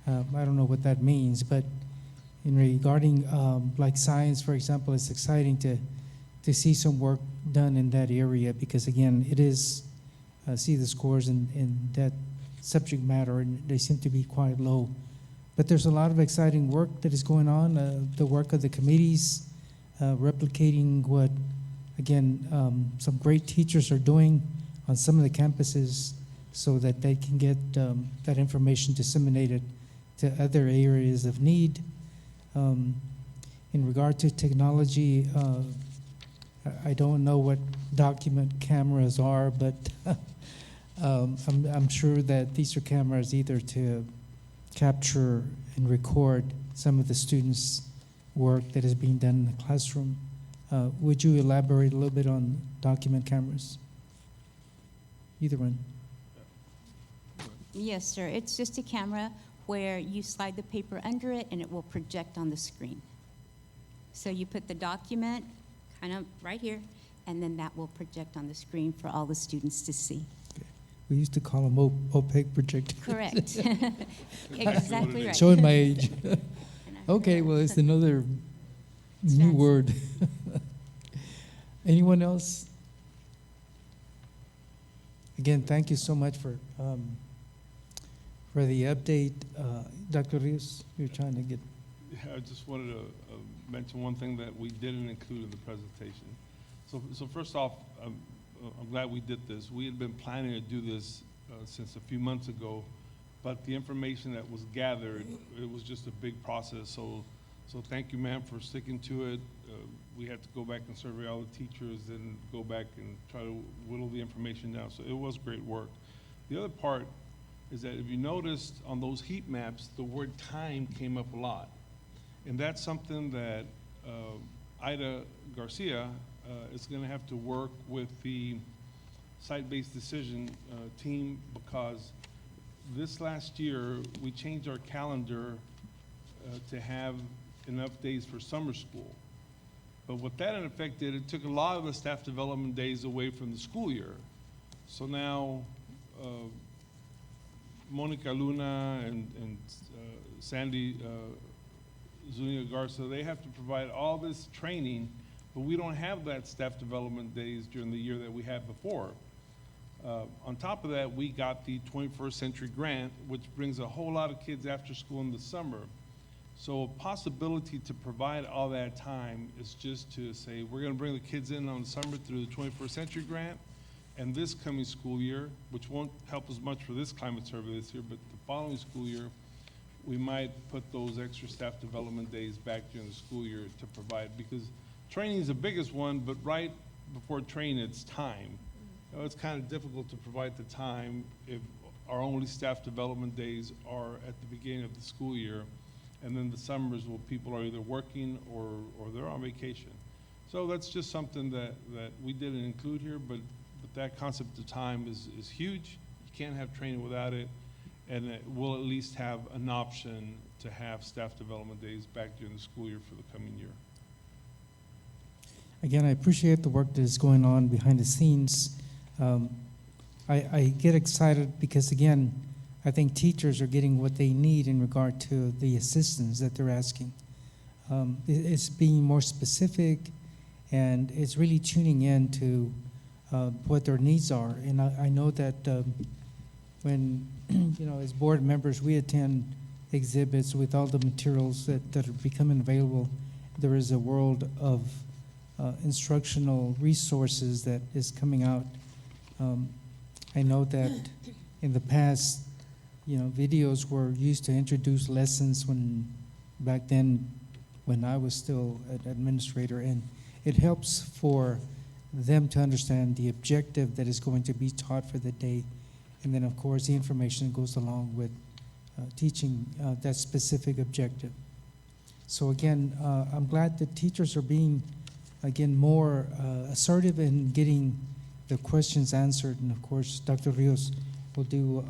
S1: I don't know what that means, but in regarding like science, for example, it's exciting to see some work done in that area, because again, it is, see the scores in that subject matter, and they seem to be quite low. But there's a lot of exciting work that is going on, the work of the committees, replicating what, again, some great teachers are doing on some of the campuses so that they can get that information disseminated to other areas of need. In regard to technology, I don't know what document cameras are, but I'm sure that these are cameras either to capture and record some of the students' work that is being done in the classroom. Would you elaborate a little bit on document cameras? Either one.
S9: Yes, sir. It's just a camera where you slide the paper under it and it will project on the screen. So you put the document kind of right here, and then that will project on the screen for all the students to see.
S1: We used to call them opaque projectors.
S9: Correct. Exactly right.
S1: Showing my age. Okay, well, it's another new
S9: fancy.
S1: word. Anyone else? Again, thank you so much for the update. Dr. Rios, you're trying to get.
S12: Yeah, I just wanted to mention one thing that we didn't include in the presentation. So first off, I'm glad we did this. We had been planning to do this since a few months ago, but the information that was gathered, it was just a big process. So thank you, ma'am, for sticking to it. We had to go back and survey all the teachers and go back and try to whittle the information down. So it was great work. The other part is that if you noticed on those heat maps, the word time came up a lot. And that's something that Ida Garcia is going to have to work with the site-based decision team, because this last year we changed our calendar to have enough days for summer school. But what that in effect did, it took a lot of the staff development days away from the school year. So now Monica Luna and Sandy Zuniga Garza, they have to provide all this training, but we don't have that staff development days during the year that we had before. On top of that, we got the 21st Century Grant, which brings a whole lot of kids after school in the summer. So a possibility to provide all that time is just to say, we're gonna bring the kids in on the summer through the 21st Century Grant, and this coming school year, which won't help us much for this climate survey this year, but the following school year, we might put those extra staff development days back during the school year to provide, because training is the biggest one, but right before training, it's time. You know, it's kind of difficult to provide the time if our only staff development days are at the beginning of the school year, and then the summers where people are either working or they're on vacation. So that's just something that we didn't include here, but that concept of time is huge. You can't have training without it, and we'll at least have an option to have staff development days back during the school year for the coming year.
S1: Again, I appreciate the work that is going on behind the scenes. I get excited because, again, I think teachers are getting what they need in regard to the assistance that they're asking. It's being more specific, and it's really tuning in to what their needs are. And I know that when, as board members, we attend exhibits with all the materials that are becoming available, there is a world of instructional resources that is coming out. I know that in the past, videos were used to introduce lessons back then, when I was still an administrator, and it helps for them to understand the objective that is going to be taught for the day, and then, of course, the information goes along with teaching that specific objective. So again, I'm glad that teachers are being, again, more assertive in getting the questions answered, and of course, Dr. Rios will do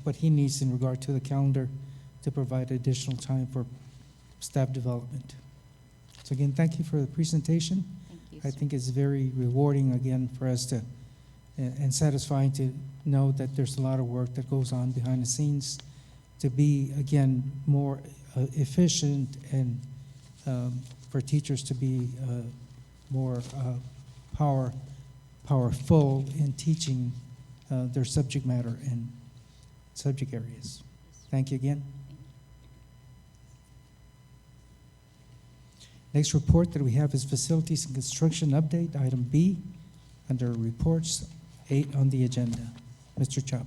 S1: what he needs in regard to the calendar to provide additional time for staff development. So again, thank you for the presentation.
S9: Thank you,
S1: I
S9: sir.
S1: think it's very rewarding, again, for us to, and satisfying to know that there's a lot of work that goes on behind the scenes to be, again, more efficient, and for teachers to be more powerful in teaching their subject matter and subject areas. Thank you again. Next report that we have is Facilities and Construction Update, item B, under reports, 8 on the agenda. Mr. Chapa.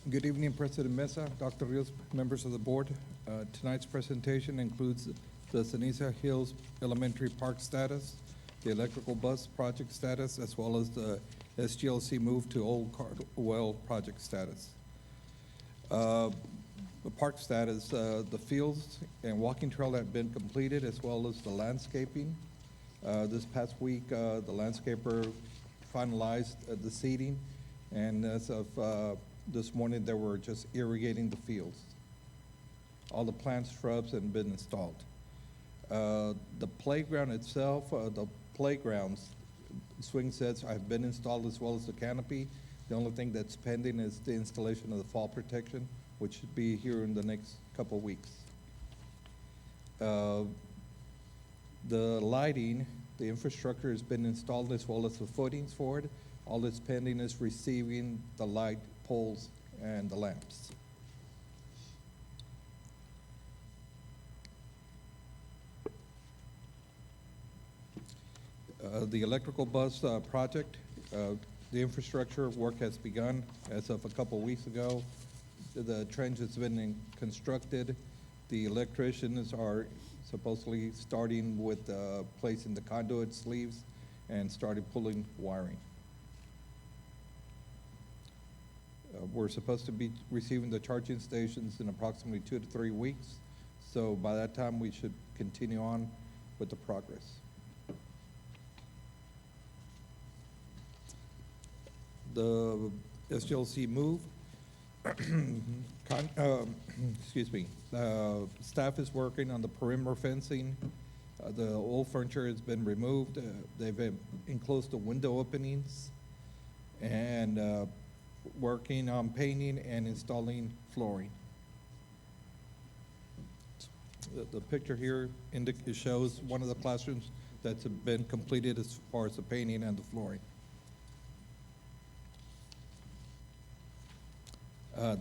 S13: Good evening, President Mesa, Dr. Rios, members of the board. Tonight's presentation includes the Ceniza Hills Elementary Park status, the electrical bus project status, as well as the SGLC move to Old Cardwell project status. The park status, the fields and walking trail have been completed, as well as the landscaping. This past week, the landscaper finalized the seeding, and as of this morning, they were just irrigating the fields. All the plants, shrubs have been installed. The playground itself, the playgrounds, swing sets have been installed, as well as the canopy. The only thing that's pending is the installation of the fall protection, which should be here in the next couple of weeks. The lighting, the infrastructure has been installed, as well as the footings for it. All that's pending is receiving the light poles and the lamps. The electrical bus project, the infrastructure work has begun as of a couple weeks ago. The trench has been constructed. The electricians are supposedly starting with placing the conduit sleeves and started pulling wiring. We're supposed to be receiving the charging stations in approximately 2 to 3 weeks. So by that time, we should continue on with the progress. The SGLC move, excuse me, staff is working on the perimeter fencing. The old furniture has been removed. They've enclosed the window openings, and working on painting and installing flooring. The picture here shows one of the classrooms that's been completed as far as the painting and the flooring.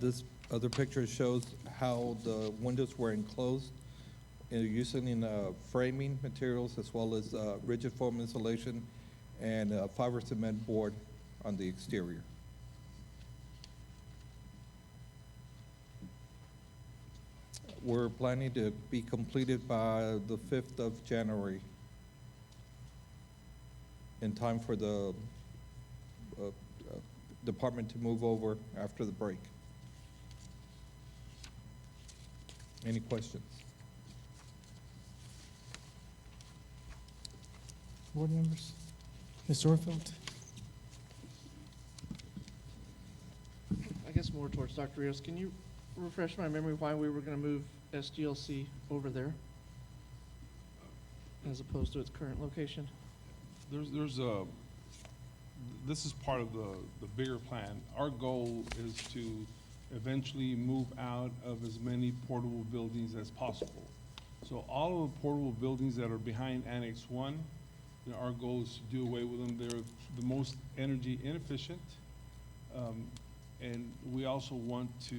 S13: This other picture shows how the windows were enclosed using framing materials, as well as rigid foam insulation and fiber cement board on the exterior. We're planning to be completed by the 5th of January, in time for the department to move over after the break. Any questions?
S1: Board members? Ms. Orfeld?
S14: I guess more towards Dr. Rios. Can you refresh my memory why we were going to move SGLC over there as opposed to its current location?
S12: This is part of the bigger plan. Our goal is to eventually move out of as many portable buildings as possible. So all of the portable buildings that are behind Annex 1, our goal is to do away with them. They're the most energy inefficient. And we also want to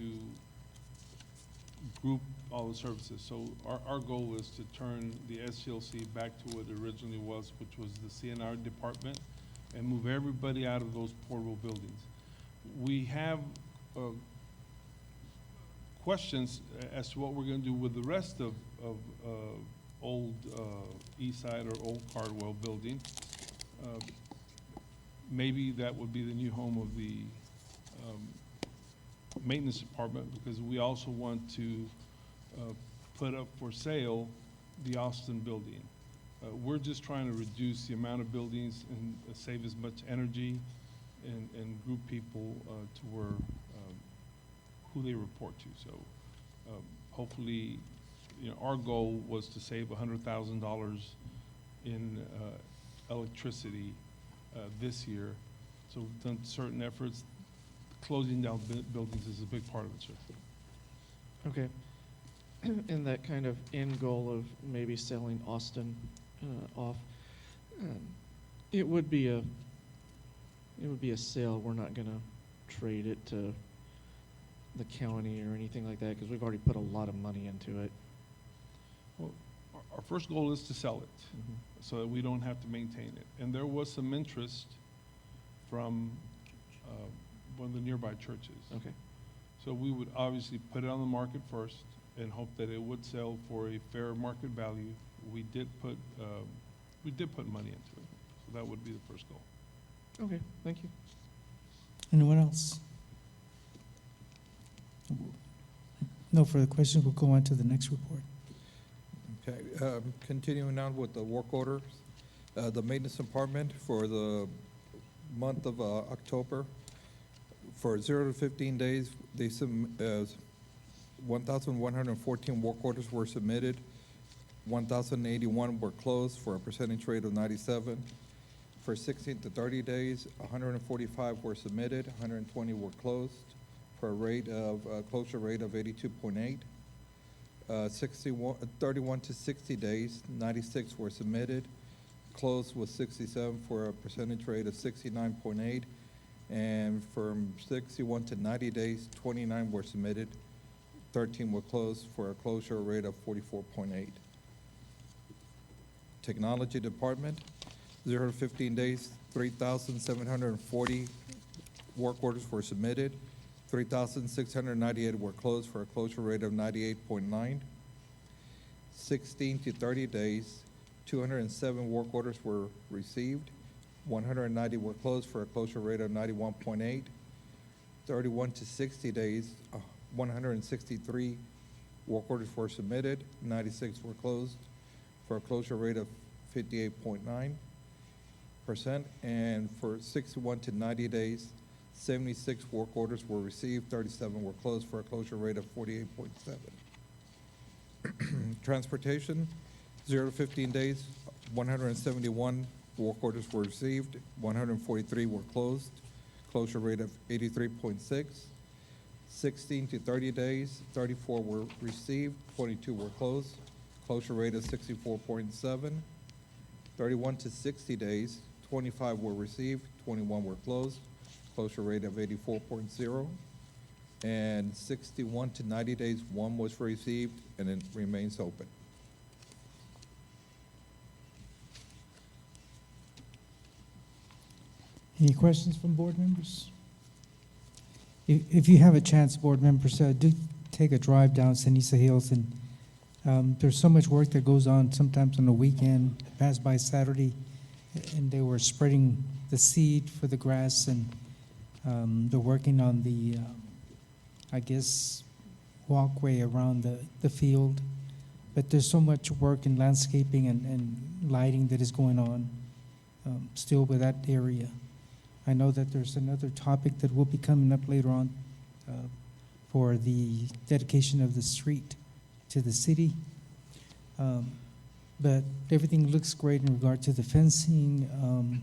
S12: group all the services. So our goal is to turn the SCLC back to what it originally was, which was the CNR department, and move everybody out of those portable buildings. We have questions as to what we're going to do with the rest of old East Side or old Cardwell building. Maybe that would be the new home of the maintenance department, because we also want to put up for sale the Austin building. We're just trying to reduce the amount of buildings and save as much energy and group people to where who they report to. So hopefully, our goal was to save $100,000 in electricity this year. So we've done certain efforts. Closing down buildings is a big part of it, sir.
S14: Okay. And that kind of end goal of maybe selling Austin off, it would be a sale. We're not going to trade it to the county or anything like that, because we've already put a lot of money into it.
S12: Well, our first goal is to sell it so that we don't have to maintain it. And there was some interest from one of the nearby churches.
S14: Okay.
S12: So we would obviously put it on the market first and hope that it would sell for a fair market value. We did put money into it. So that would be the first goal.
S14: Okay, thank you.
S1: Anyone else? No further questions. We'll go on to the next report.
S13: Okay, continuing on with the work orders. The maintenance department for the month of October, for 0 to 15 days, 1,114 work orders were submitted. 1,081 were closed for a percentage rate of 97. For 16 to 30 days, 145 were submitted, 120 were closed for a closure rate of 82.8. 31 to 60 days, 96 were submitted, closed was 67 for a percentage rate of 69.8. And from 61 to 90 days, 29 were submitted, 13 were closed for a closure rate of 44.8. Technology department, 0 to 15 days, 3,740 work orders were submitted, 3,698 were closed for a closure rate of 98.9. 16 to 30 days, 207 work orders were received, 190 were closed for a closure rate of 91.8. 31 to 60 days, 163 work orders were submitted, 96 were closed for a closure rate of 58.9%. And for 61 to 90 days, 76 work orders were received, 37 were closed for a closure rate of 48.7. Transportation, 0 to 15 days, 171 work orders were received, 143 were closed, closure rate of 83.6. 16 to 30 days, 34 were received, 22 were closed, closure rate of 64.7. 31 to 60 days, 25 were received, 21 were closed, closure rate of 84.0. And 61 to 90 days, 1 was received, and it remains open.
S1: Any questions from board members? If you have a chance, board members, do take a drive down Ceniza Hills, and there's so much work that goes on sometimes on the weekend. I passed by Saturday, and they were spreading the seed for the grass, and they're working on the, I guess, walkway around the field. But there's so much work in landscaping and lighting that is going on still with that area. I know that there's another topic that will be coming up later on for the dedication of the street to the city. But everything looks great in regard to the fencing,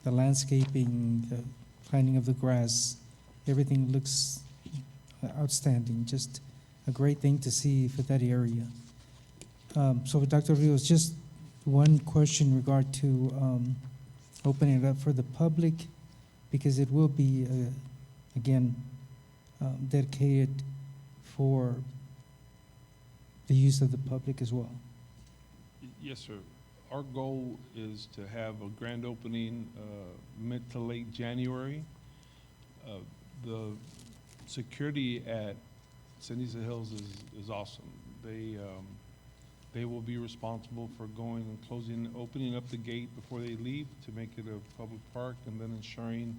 S1: the landscaping, the planting of the grass. Everything looks outstanding, just a great thing to see for that area. So Dr. Rios, just one question in regard to opening it up for the public, because it will be, again, dedicated for the use of the public as well.
S12: Yes, sir. Our goal is to have a grand opening mid to late January. The security at Ceniza Hills is awesome. They will be responsible for going and opening up the gate before they leave to make it a public park, and then ensuring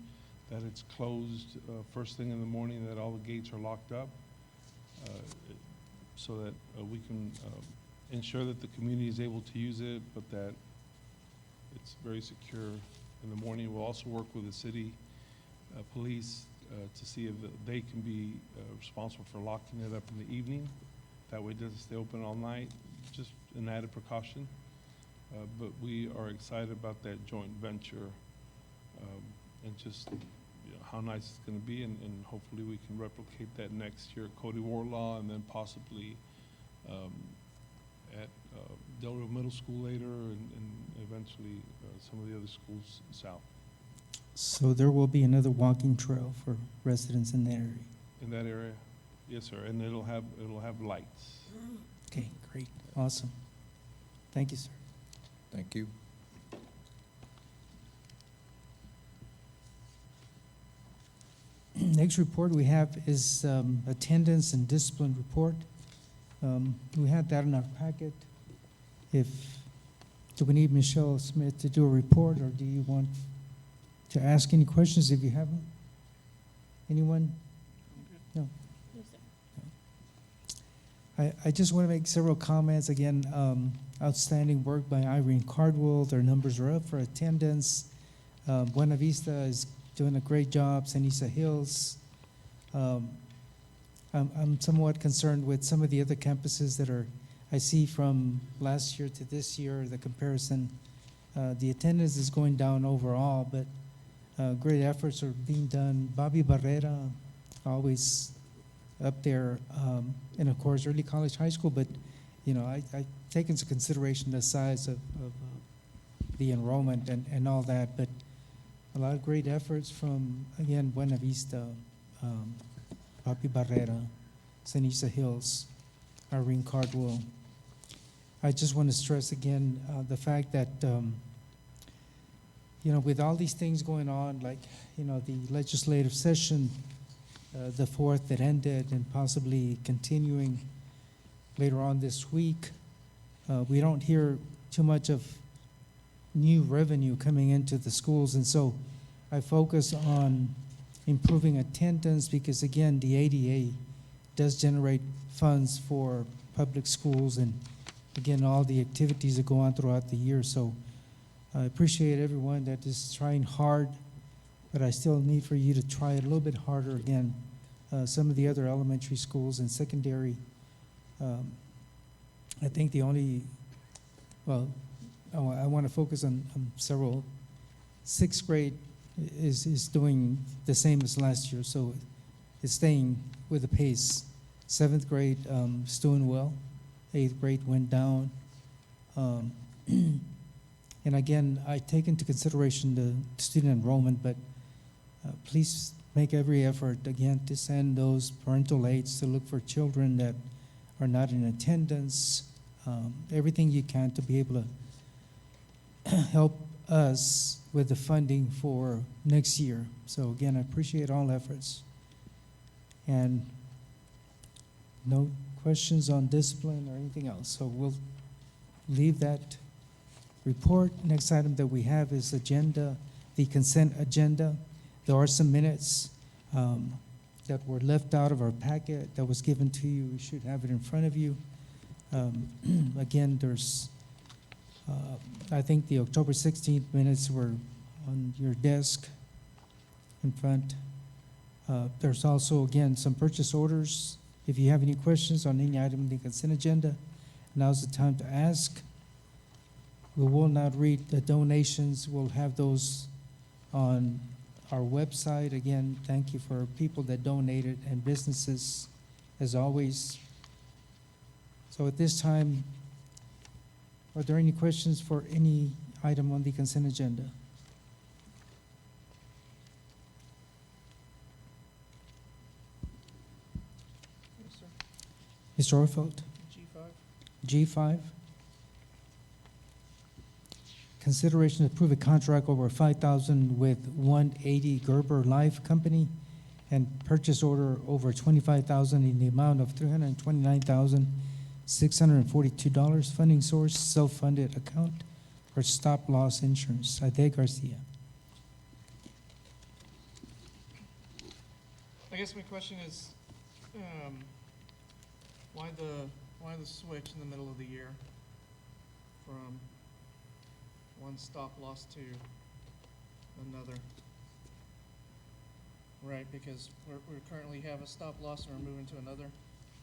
S12: that it's closed first thing in the morning, that all the gates are locked up, so that we can ensure that the community is able to use it, but that it's very secure in the morning. We'll also work with the city police to see if they can be responsible for locking it up in the evening. That way it doesn't stay open all night, just an added precaution. But we are excited about that joint venture, and just how nice it's going to be, and hopefully we can replicate that next year at Cody Warlaw, and then possibly at Del Rio Middle School later, and eventually some of the other schools south.
S1: So there will be another walking trail for residents in that area.
S12: In that area, yes, sir, and it'll have lights.
S1: Okay, great, awesome. Thank you, sir.
S13: Thank you.
S1: Next report we have is attendance and discipline report. We had that in our packet. Do we need Michelle Smith to do a report, or do you want to ask any questions if you haven't? Anyone? No. I just want to make several comments. Again, outstanding work by Irene Cardwell. Their numbers are up for attendance. Buena Vista is doing a great job. Ceniza Hills. I'm somewhat concerned with some of the other campuses that I see from last year to this year, the comparison. The attendance is going down overall, but great efforts are being done. Bobby Barrera, always up there, and of course, early college, high school, but I take into consideration the size of the enrollment and all that, but a lot of great efforts from, again, Buena Vista, Bobby Barrera, Ceniza Hills, Irene Cardwell. I just want to stress again the fact that with all these things going on, like the legislative session, the 4th that ended, and possibly continuing later on this week, we don't hear too much of new revenue coming into the schools, and so I focus on improving attendance because, again, the ADA does generate funds for public schools and, again, all the activities that go on throughout the year. So I appreciate everyone that is trying hard, but I still need for you to try a little bit harder again. Some of the other elementary schools and secondary, I think I want to focus on several. 6th grade is doing the same as last year, so it's staying with the pace. 7th grade is doing well. 8th grade went down. And again, I take into consideration the student enrollment, but please make every effort, again, to send those parental aides to look for children that are not in attendance. Everything you can to be able to help us with the funding for next year. So again, I appreciate all efforts. And no questions on discipline or anything else. So we'll leave that report. Next item that we have is the consent agenda. There are some minutes that were left out of our packet that was given to you. You should have it in front of you. Again, there's I think the October 16th minutes were on your desk in front. There's also, again, some purchase orders. If you have any questions on any item in the consent agenda, now's the time to ask. We will not read the donations. We'll have those on our website. Again, thank you for people that donated and businesses, as always. So at this time, are there any questions for any item on the consent agenda? Mr. Orfeld? G5. Consideration to approve a contract over 5,000 with 180 Gerber Life Company and purchase order over 25,000 in the amount of $329,642. Funding source, self-funded account for stop-loss insurance. Ade Garcia.
S14: I guess my question is, why the switch in the middle of the year from one stop loss to another? Right, because we currently have a stop loss and we're moving to another.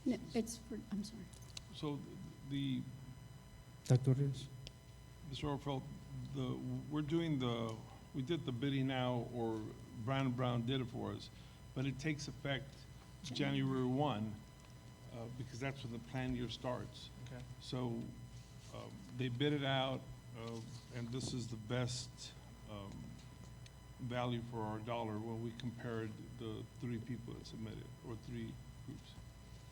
S2: No, it's for, I'm sorry.
S12: So the,
S1: Dr. Rios.
S12: Mr. Orfeld, we did the bidding now, or Brown & Brown did it for us, but it takes effect January 1, because that's when the plan year starts.
S14: Okay.
S12: So they bid it out, and this is the best value for our dollar when we compared the 3 people that submitted, or 3 groups.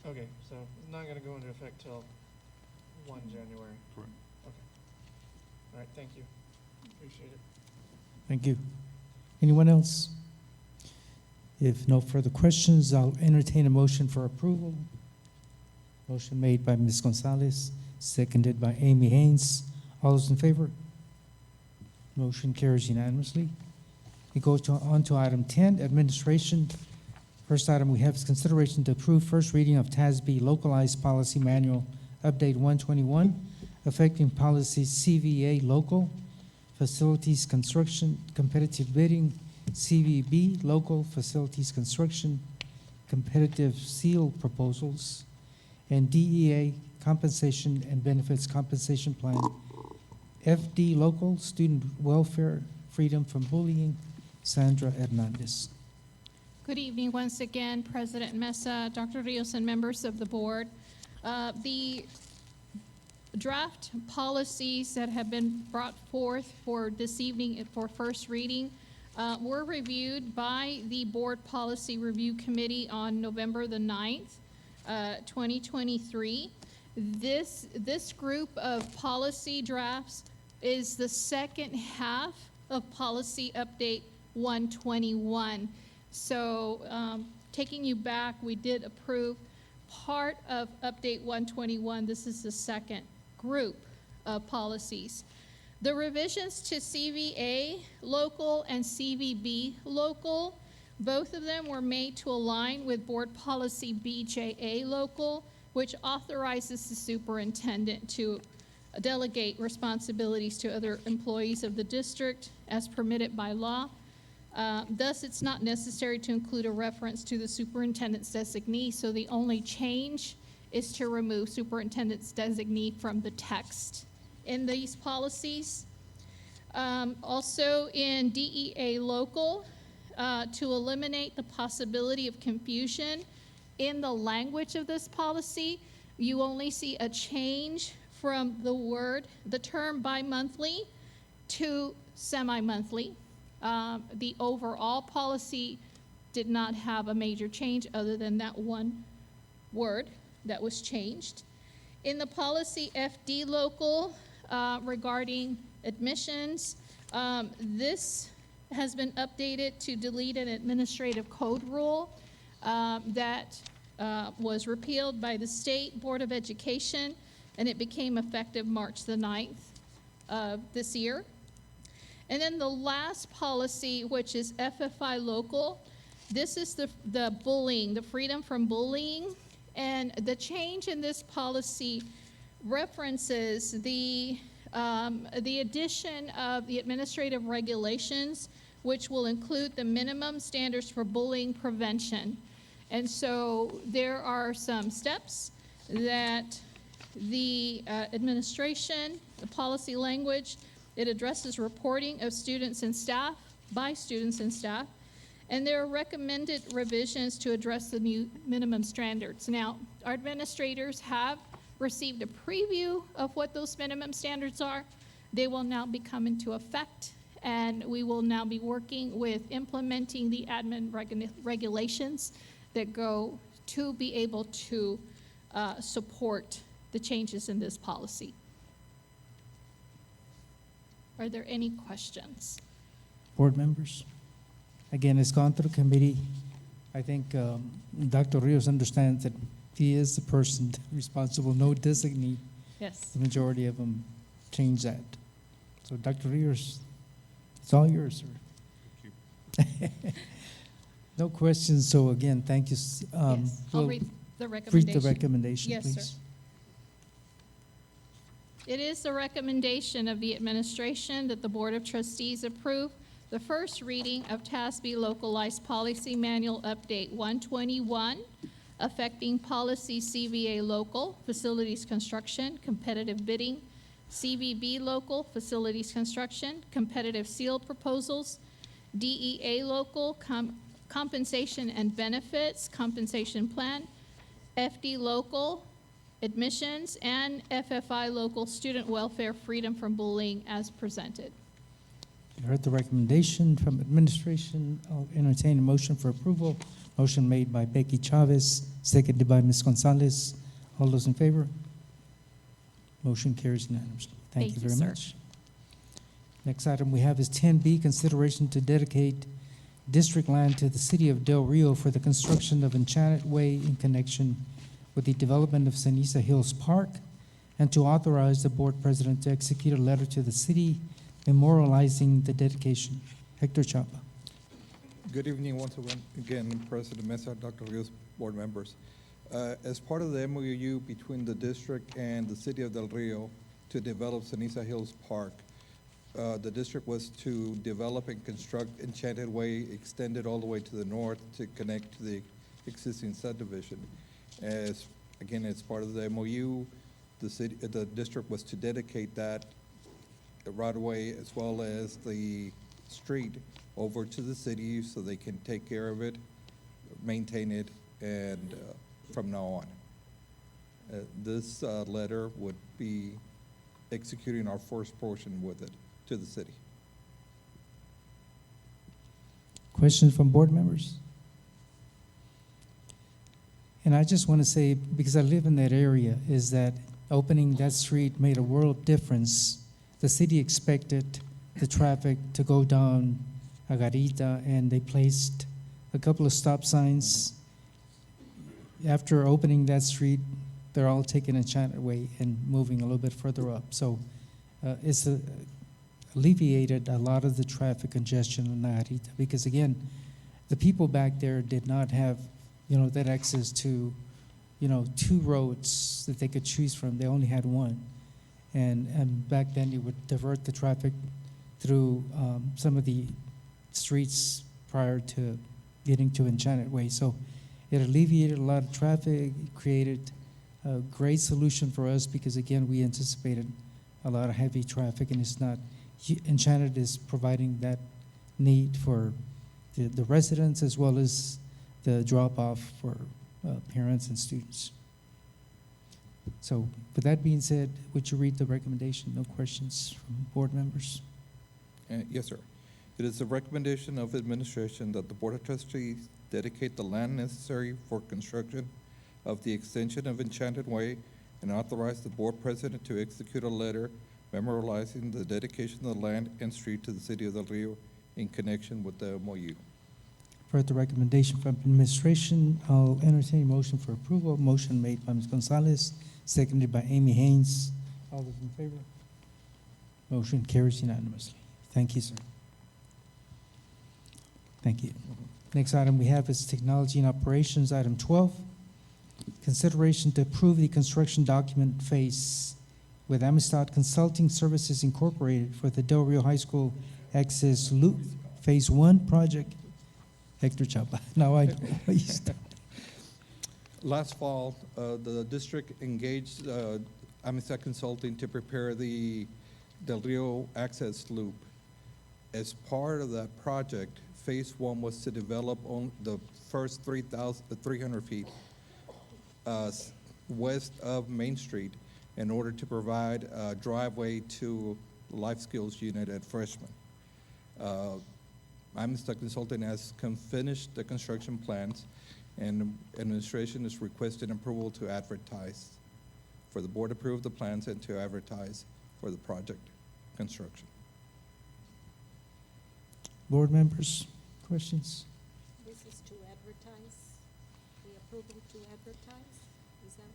S14: Okay, so it's not gonna go into effect till 1 January.
S12: Correct.
S14: Okay. All right, thank you. Appreciate it.
S1: Thank you. Anyone else? If no further questions, I'll entertain a motion for approval. Motion made by Ms. Gonzalez, seconded by Amy Haynes. All those in favor? Motion carries unanimously. We go on to item 10, administration. First item we have is consideration to approve first reading of TASB Localized Policy Manual Update 121, affecting policies CVA Local, Facilities Construction, Competitive Bidding, CVB Local, Facilities Construction, Competitive Seal Proposals, and DEA Compensation and Benefits Compensation Plan, FD Local, Student Welfare, Freedom from Bullying. Sandra Hernandez.
S6: Good evening once again, President Mesa, Dr. Rios, and members of the board. The draft policies that have been brought forth for this evening for first reading were reviewed by the Board Policy Review Committee on November the 9th, 2023. This group of policy drafts is the second half of Policy Update 121. So taking you back, we did approve part of Update 121. This is the second group of policies. The revisions to CVA Local and CVB Local, both of them were made to align with Board Policy BJA Local, which authorizes the superintendent to delegate responsibilities to other employees of the district as permitted by law. Thus, it's not necessary to include a reference to the superintendent's designee, so the only change is to remove superintendent's designee from the text in these policies. Also in DEA Local, to eliminate the possibility of confusion in the language of this policy, you only see a change from the term bi-monthly to semi-monthly. The overall policy did not have a major change other than that one word that was changed. In the policy FD Local regarding admissions, this has been updated to delete an administrative code rule that was repealed by the State Board of Education, and it became effective March the 9th of this year. And then the last policy, which is FFI Local, this is the bullying, the freedom from bullying. And the change in this policy references the addition of the administrative regulations, which will include the minimum standards for bullying prevention. And so there are some steps that the administration, the policy language, it addresses reporting of students and staff by students and staff, and there are recommended revisions to address the new minimum standards. Now, our administrators have received a preview of what those minimum standards are. They will now be coming into effect, and we will now be working with implementing the admin regulations that go to be able to support the changes in this policy. Are there any questions?
S1: Board members? Again, it's gone through committee. I think Dr. Rios understands that he is the person responsible, no designee.
S6: Yes.
S1: The majority of them change that. So Dr. Rios, it's all yours, sir. No questions, so again, thank you.
S6: Yes. I'll
S1: we'll
S6: read the
S1: read
S6: recommendation.
S1: the recommendation,
S6: Yes,
S1: please.
S6: sir. It is the recommendation of the administration that the Board of Trustees approve the first reading of TASB Localized Policy Manual Update 121, affecting policy CVA local, facilities construction, competitive bidding, CVB local, facilities construction, competitive seal proposals, DEA local, compensation and benefits, compensation plan, FD local, admissions, and FFI local, student welfare, freedom from bullying as presented.
S1: You heard the recommendation from administration. I'll entertain a motion for approval. Motion made by Becky Chavez, seconded by Ms. Gonzalez. All those in favor? Motion carries unanimously. Thank you
S6: Thank you,
S1: very
S6: sir.
S1: much. Next item we have is 10B, consideration to dedicate district land to the city of Del Rio for the construction of Enchanted Way in connection with the development of Ceniza Hills Park, and to authorize the board president to execute a letter to the city memorializing the dedication. Hector Chapa.
S13: Good evening once again, President Mesa, Dr. Rios, board members. As part of the MOU between the district and the city of Del Rio to develop Ceniza Hills Park, the district was to develop and construct Enchanted Way extended all the way to the north to connect to the existing subdivision. As part of the MOU, the district was to dedicate that right away as well as the street over to the city so they can take care of it, maintain it, and from now on. This letter would be executing our first portion with it to the city.
S1: Questions from board members? And I just want to say, because I live in that area, is that opening that street made a world of difference. The city expected the traffic to go down Agarita, and they placed a couple of stop signs. After opening that street, they're all taking Enchanted Way and moving a little bit further up. So it's alleviated a lot of the traffic congestion in Agarita, because again, the people back there did not have, that access to, two roads that they could choose from. They only had one. And back then, you would divert the traffic through some of the streets prior to getting to Enchanted Way. So it alleviated a lot of traffic, it created a great solution for us because, again, we anticipated a lot of heavy traffic, and it's not, Enchanted is providing that need for the residents as well as the drop-off for parents and students. So with that being said, would you read the recommendation? No questions from board members?
S13: Yes, sir. It is the recommendation of administration that the Board of Trustees dedicate the land necessary for construction of the extension of Enchanted Way and authorize the board president to execute a letter memorializing the dedication of the land and street to the city of Del Rio in connection with the MOU.
S1: For the recommendation from administration, I'll entertain a motion for approval. Motion made by Ms. Gonzalez, seconded by Amy Haynes. All those in favor? Motion carries unanimously. Thank you, sir. Thank you. Next item we have is technology and operations, item 12. Consideration to approve the construction document phase with Amistad Consulting Services Incorporated for the Del Rio High School Access Loop Phase 1 project. Hector Chapa. Now I
S13: Last fall, the district engaged Amistad Consulting to prepare the Del Rio access loop. As part of that project, phase 1 was to develop on the first 300 feet west of Main Street in order to provide a driveway to the life skills unit at Freshman. Amistad Consulting has finished the construction plans, and administration is requesting approval to advertise, for the board to approve the plans and to advertise for the project construction.
S1: Board members, questions?
S5: This is to advertise, the approval to advertise? Is that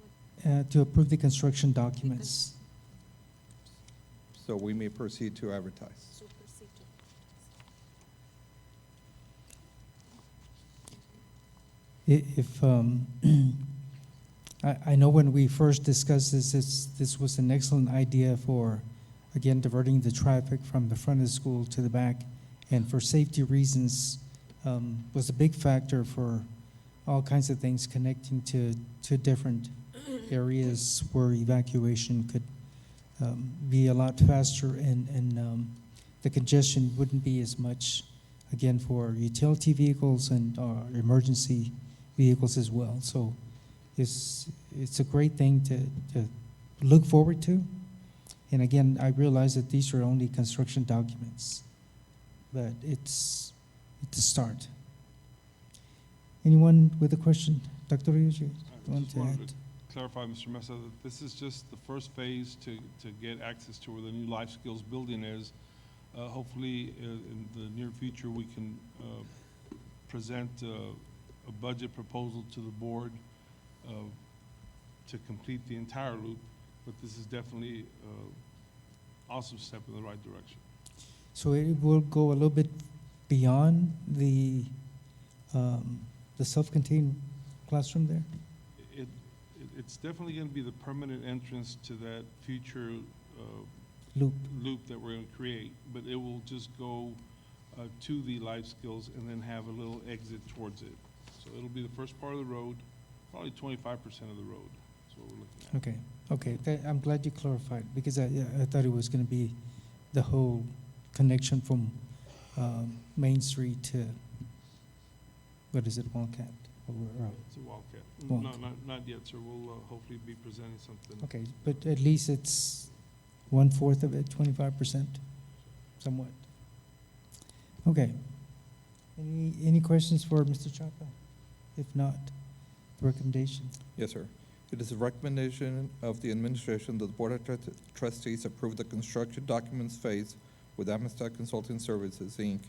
S5: what?
S1: To approve the construction documents.
S13: So we may proceed to advertise.
S5: So proceed to
S1: If, I know when we first discussed this was an excellent idea for, again, diverting the traffic from the front of the school to the back. And for safety reasons, was a big factor for all kinds of things connecting to different areas where evacuation could be a lot faster and the congestion wouldn't be as much, again, for utility vehicles and emergency vehicles as well. So it's a great thing to look forward to. And again, I realize that these are only construction documents, but it's a start. Anyone with a question? Dr. Rios, you
S12: I
S1: want
S12: just
S1: to
S12: wanted
S1: add?
S12: to clarify, Mr. Mesa, that this is just the first phase to get access to where the new life skills building is. Hopefully, in the near future, we can present a budget proposal to the board to complete the entire loop, but this is definitely also a step in the right direction.
S1: So it will go a little bit beyond the self-contained classroom there?
S12: It's definitely going to be the permanent entrance to that future
S1: Loop.
S12: that we're going to create, but it will just go to the life skills and then have a little exit towards it. So it'll be the first part of the road, probably 25% of the road. That's what we're looking at.
S1: Okay. I'm glad you clarified, because I thought it was going to be the whole connection from Main Street to, what is it, Wildcat?
S12: It's a Wildcat.
S1: Wildcat.
S12: Not yet, sir. We'll hopefully be presenting something.
S1: Okay, but at least it's 1/4 of it, 25%, somewhat. Okay. Any questions for Mr. Chapa? If not, recommendation.
S13: Yes, sir. It is a recommendation of the administration that the Board of Trustees approve the construction documents phase with Amistad Consulting Services, Inc.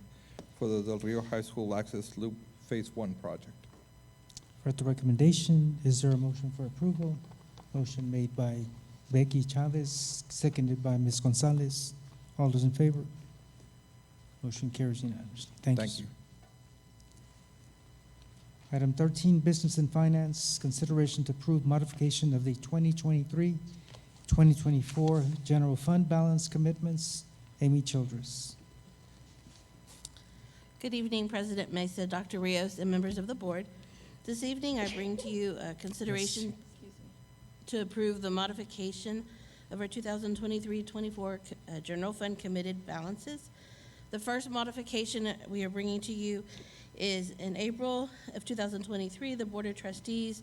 S13: for the Del Rio High School Access Loop Phase 1 project.
S1: For the recommendation, is there a motion for approval? Motion made by Becky Chavez, seconded by Ms. Gonzalez. All those in favor? Motion carries unanimously. Thank you, sir. Item 13, Business and Finance, consideration to approve modification of the 2023-2024 general fund balance commitments. Amy Childress.
S15: Good evening, President Mesa, Dr. Rios, and members of the board. This evening, I bring to you a consideration to approve the modification of our 2023-24 general fund committed balances. The first modification that we are bringing to you is in April of 2023, the Board of Trustees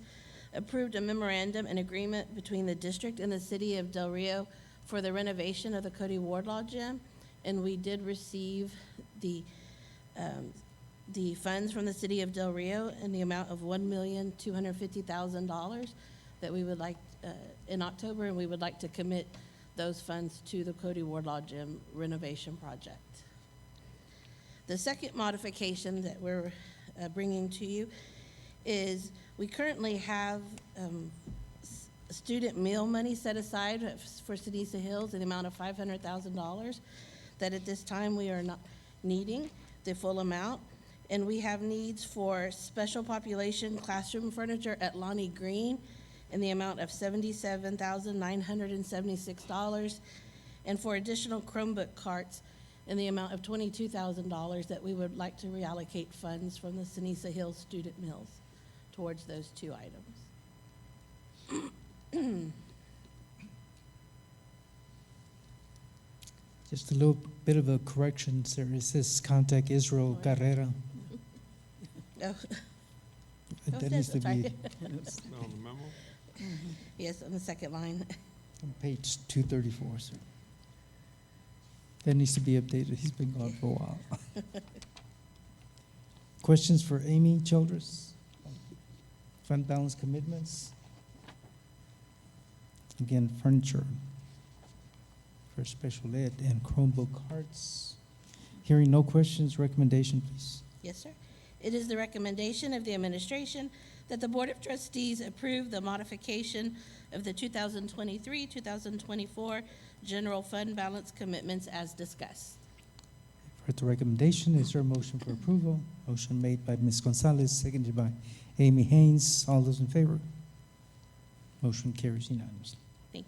S15: approved a memorandum and agreement between the district and the city of Del Rio for the renovation of the Cody Wardlaw Gym, and we did receive the funds from the city of Del Rio in the amount of $1,250,000 that we would like in October, and we would like to commit those funds to the Cody Wardlaw Gym renovation project. The second modification that we're bringing to you is we currently have student meal money set aside for Ceniza Hills in the amount of $500,000 that at this time we are not needing the full amount. And we have needs for special population classroom furniture at Lonnie Green in the amount of $77,976, and for additional Chromebook carts in the amount of $22,000 that we would like to reallocate funds from the Ceniza Hills student meals towards those two items.
S1: Just a little bit of a correction, sir. It says contact Israel Carrera.
S15: Oh.
S1: That needs to be
S12: On the memo?
S15: Yes, on the second line.
S1: on page 234, sir. That needs to be updated. He's been gone for a while. Questions for Amy Childress? fund balance commitments. Again, furniture for special ed and Chromebook cards. Hearing no questions, recommendation, please.
S15: Yes, sir. It is the recommendation of the administration that the Board of Trustees approve the modification of the 2023-2024 general fund balance commitments as discussed.
S1: For the recommendation, is there a motion for approval? Motion made by Ms. Gonzalez, seconded by Amy Haynes. All those in favor? Motion carries unanimously.
S15: Thank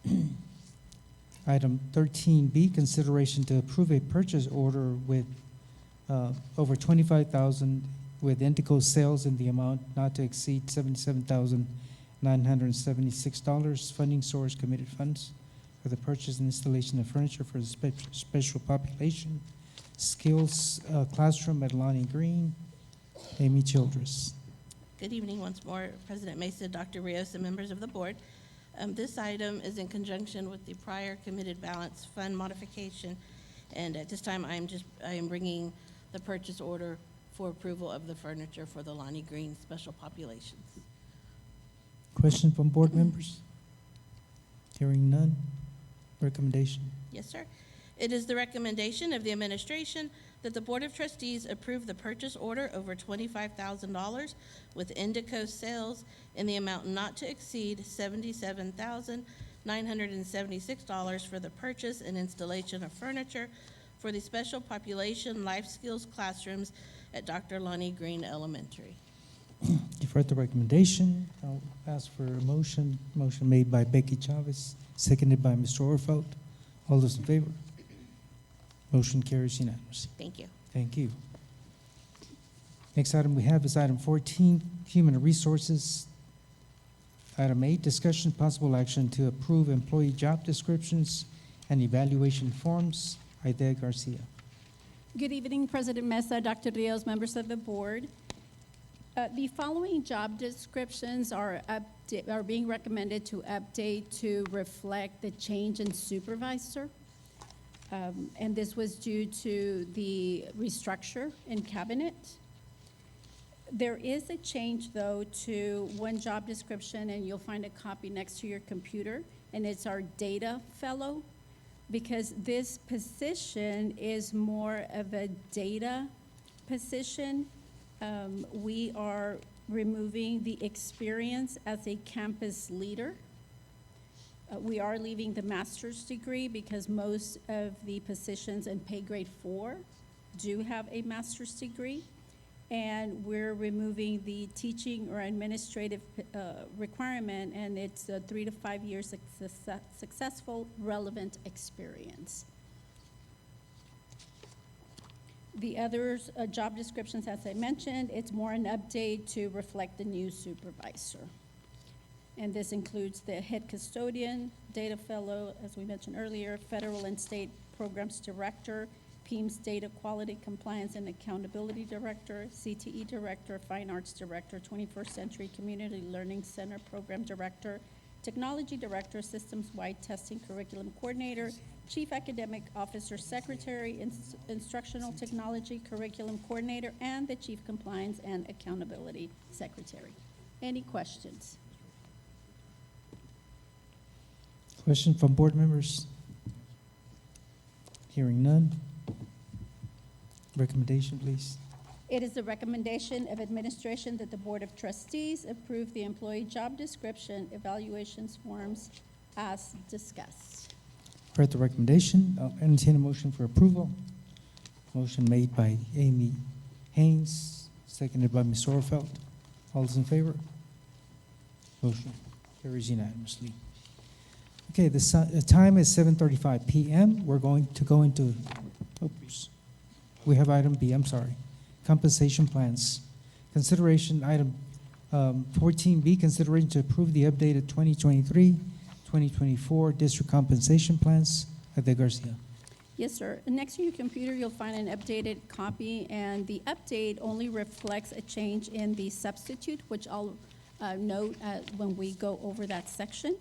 S15: you.
S1: Item 13B, consideration to approve a purchase order with over $25,000 with Indico sales in the amount not to exceed $77,976. Funding source committed funds for the purchase and installation of furniture for the special population skills classroom at Lonnie Green. Amy Childress.
S15: Good evening once more, President Mesa, Dr. Rios, and members of the board. This item is in conjunction with the prior committed balance fund modification, and at this time, I am bringing the purchase order for approval of the furniture for the Lonnie Green special populations.
S1: Question from board members? Hearing none. Recommendation.
S15: Yes, sir. It is the recommendation of the administration that the Board of Trustees approve the purchase order over $25,000 with Indico sales in the amount not to exceed $77,976 for the purchase and installation of furniture for the special population life skills classrooms at Dr. Lonnie Green Elementary.
S1: You've heard the recommendation. I'll ask for a motion. Motion made by Becky Chavez, seconded by Mr. Orfeld. All those in favor? Motion carries unanimously.
S15: Thank you.
S1: Thank you. Next item we have is item 14, Human Resources. Item 8, discussion possible action to approve employee job descriptions and evaluation forms. Aida Garcia.
S2: Good evening, President Mesa, Dr. Rios, members of the board. The following job descriptions are being recommended to update to reflect the change in supervisor. And this was due to the restructure in cabinet. There is a change, though, to one job description, and you'll find a copy next to your computer, and it's our data fellow, because this position is more of a data position. We are removing the experience as a campus leader. We are leaving the master's degree because most of the positions in pay grade 4 do have a master's degree. And we're removing the teaching or administrative requirement, and it's a 3 to 5 years successful relevant experience. The other job descriptions, as I mentioned, it's more an update to reflect the new supervisor. And this includes the head custodian, data fellow, as we mentioned earlier, federal and state programs director, PEAMS data quality compliance and accountability director, CTE director, fine arts director, 21st Century Community Learning Center program director, technology director, systems-wide testing curriculum coordinator, chief academic officer secretary, instructional technology curriculum coordinator, and the chief compliance and accountability secretary. Any questions?
S1: Question from board members? Hearing none. Recommendation, please.
S2: It is the recommendation of administration that the Board of Trustees approve the employee job description evaluations forms as discussed.
S1: Heard the recommendation. I'll entertain a motion for approval. Motion made by Amy Haynes, seconded by Ms. Orfeld. All those in favor? Motion carries unanimously. Okay, the time is 7:35 p.m. We're going to go into, oops, we have item B, I'm sorry, compensation plans. Consideration, item 14B, consideration to approve the updated 2023-2024 district compensation plans. Aida Garcia.
S2: Yes, sir. Next to your computer, you'll find an updated copy, and the update only reflects a change in the substitute, which I'll note when we go over that section.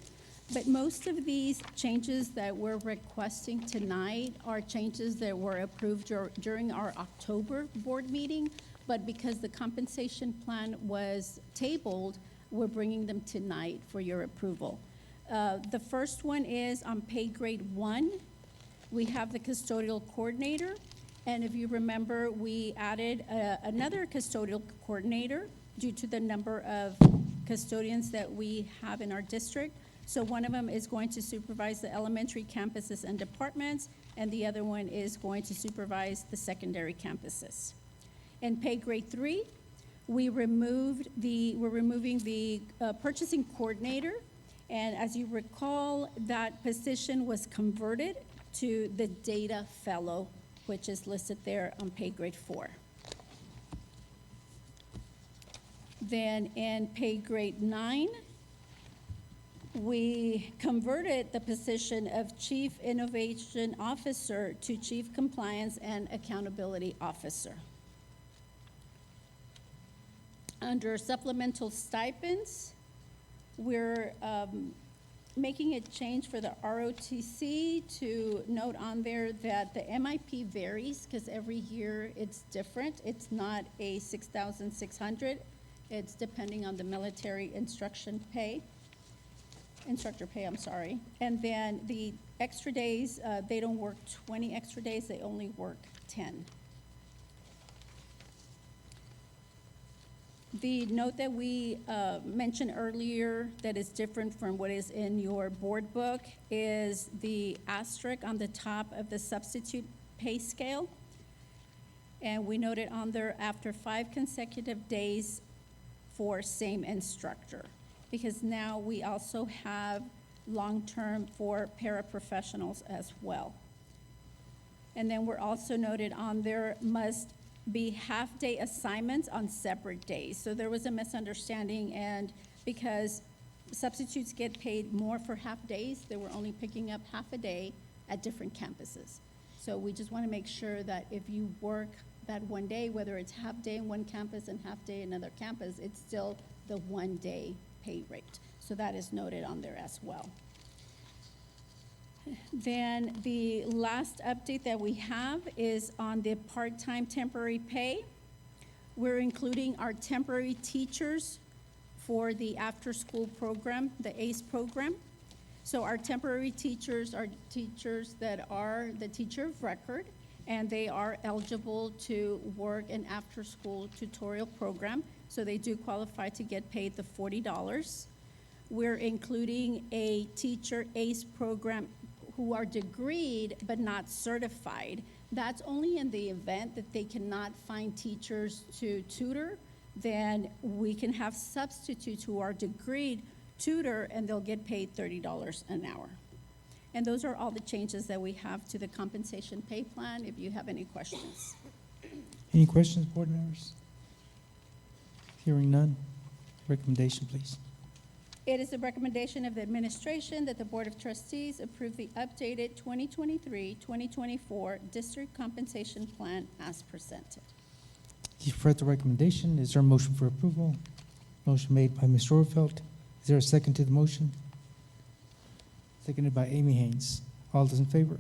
S2: But most of these changes that we're requesting tonight are changes that were approved during our October board meeting. but because the compensation plan was tabled, we're bringing them tonight for your approval. The first one is on pay grade 1. We have the custodial coordinator, and if you remember, we added another custodial coordinator due to the number of custodians that we have in our district. So one of them is going to supervise the elementary campuses and departments, and the other one is going to supervise the secondary campuses. In pay grade 3, we're removing the purchasing coordinator, and as you recall, that position was converted to the data fellow, which is listed there on pay grade 4. Then in pay grade 9, we converted the position of Chief Innovation Officer to Chief Compliance and Accountability Officer. Under supplemental stipends, we're making a change for the ROTC to note on there that the MIP varies because every year it's different. It's not a 6,600. It's depending on the military instructor pay, I'm sorry. And then the extra days, they don't work 20 extra days, they only work 10. The note that we mentioned earlier that is different from what is in your board book is the asterisk on the top of the substitute pay scale. And we noted on there after 5 consecutive days for same instructor, because now we also have long-term for paraprofessionals as well. And then we're also noted on there must be half-day assignments on separate days. So there was a misunderstanding, and because substitutes get paid more for half days, they were only picking up half a day at different campuses. So we just want to make sure that if you work that one day, whether it's half day in one campus and half day in another campus, it's still the 1 day pay rate. So that is noted on there as well. Then the last update that we have is on the part-time temporary pay. We're including our temporary teachers for the after-school program, the ACE program. So our temporary teachers are teachers that are the teacher of record, and they are eligible to work an after-school tutorial program. So they do qualify to get paid the $40. We're including a teacher ACE program who are degreed but not certified. That's only in the event that they cannot find teachers to tutor, then we can have substitutes who are degreed tutor and they'll get paid $30 an hour. And those are all the changes that we have to the compensation pay plan, if you have any questions.
S1: Any questions, board members? Hearing none. Recommendation, please.
S2: It is the recommendation of the administration that the Board of Trustees approve the updated 2023-2024 district compensation plan as presented.
S1: You've read the recommendation. Is there a motion for approval? Motion made by Ms. Rohrfeld. Is there a second to the motion? Seconded by Amy Haynes. All those in favor?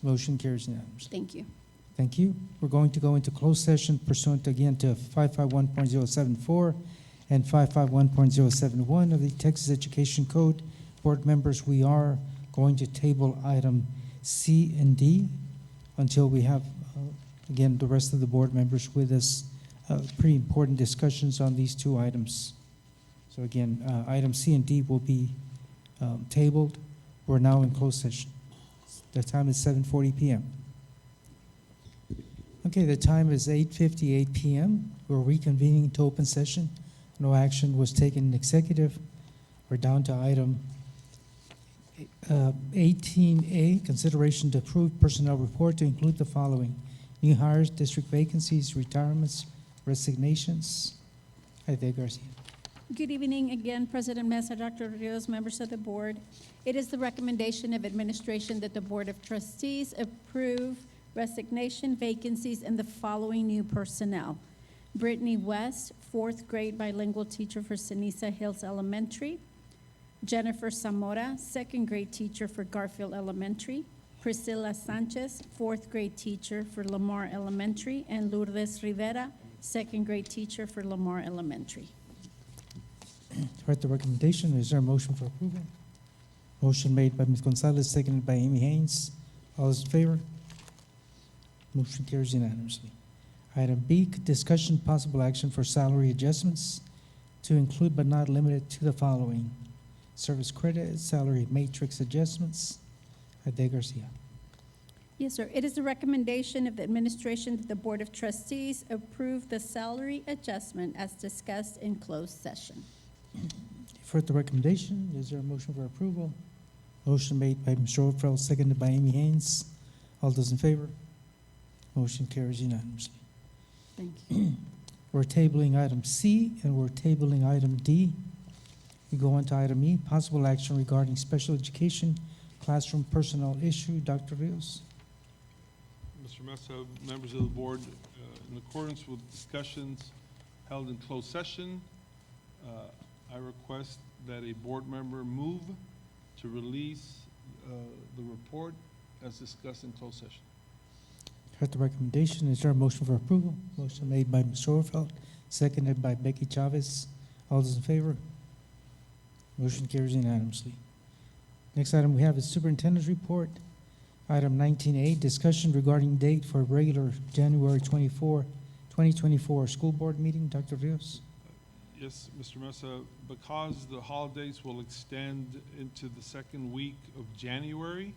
S1: Motion carries unanimously.
S2: Thank you.
S1: Thank you. We're going to go into closed session pursuant again to 551.074 and 551.071 of the Texas Education Code. Board members, we are going to table item C and D until we have, again, the rest of the board members with us. Pretty important discussions on these two items. So again, item C and D will be tabled. We're now in closed session. The time is 7:40 p.m. Okay, the time is 8:58 p.m. We're reconvening to open session. No action was taken in executive. We're down to item 18A, consideration to approve personnel report to include the following: new hires, district vacancies, retirements, resignations. Aide Garcia.
S2: Good evening again, President Mesa, Dr. Rios, members of the board. It is the recommendation of administration that the Board of Trustees approve resignation, vacancies, and the following new personnel: Brittany West, 4th grade bilingual teacher for Ceniza Hills Elementary; Jennifer Zamora, 2nd grade teacher for Garfield Elementary; Priscilla Sanchez, fourth grade teacher for Lamar Elementary, and Lourdes Rivera, second grade teacher for Lamar Elementary.
S1: Heard the recommendation. Is there a motion for approval? Motion made by Ms. Gonzalez, seconded by Amy Haynes. All those in favor? Motion carries unanimously. Item B, discussion possible action for salary adjustments to include but not limited to the following: service credit, salary matrix adjustments. Ade Garcia.
S2: Yes, sir. It is the recommendation of the administration that the Board of Trustees approve the salary adjustment as discussed in closed session.
S1: You've heard the recommendation. Is there a motion for approval? Motion made by Mr. Overfeld, seconded by Amy Haynes. All those in favor? Motion carries unanimously.
S2: Thank you.
S1: We're tabling item C and we're tabling item D. We go on to item E, possible action regarding special education classroom personnel issue. Dr. Rios.
S12: Mr. Mesa, members of the board, in accordance with discussions held in closed session, I request that a board member move to release the report as discussed in closed session.
S1: Heard the recommendation. Is there a motion for approval? Motion made by Mr. Overfeld, seconded by Becky Chavez. All those in favor? Motion carries unanimously. Next item we have is superintendent's report. Item 19A, discussion regarding date for regular January 2024 school board meeting. Dr. Rios.
S12: Yes, Mr. Mesa, because the holidays will extend into the second week of January,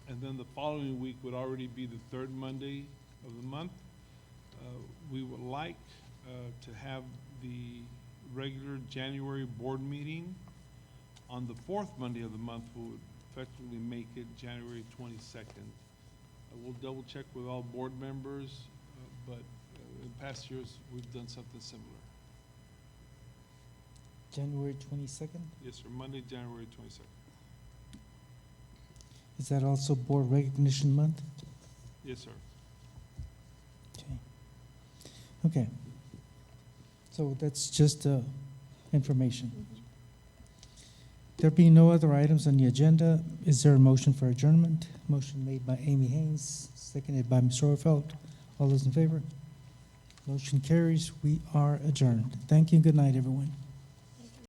S12: and then the following week would already be the third Monday of the month, we would like to have the regular January board meeting on the fourth Monday of the month, would effectively make it January 22nd. We'll double check with all board members, but in past years, we've done something similar.
S1: January 22nd?
S12: Yes, sir, Monday, January 22nd.
S1: Is that also board recognition month?
S12: Yes, sir.
S1: Okay. So that's just information. There being no other items on the agenda, is there a motion for adjournment? Motion made by Amy Haynes, seconded by Ms. Overfeld. All those in favor? Motion carries. We are adjourned. Thank you and good night, everyone.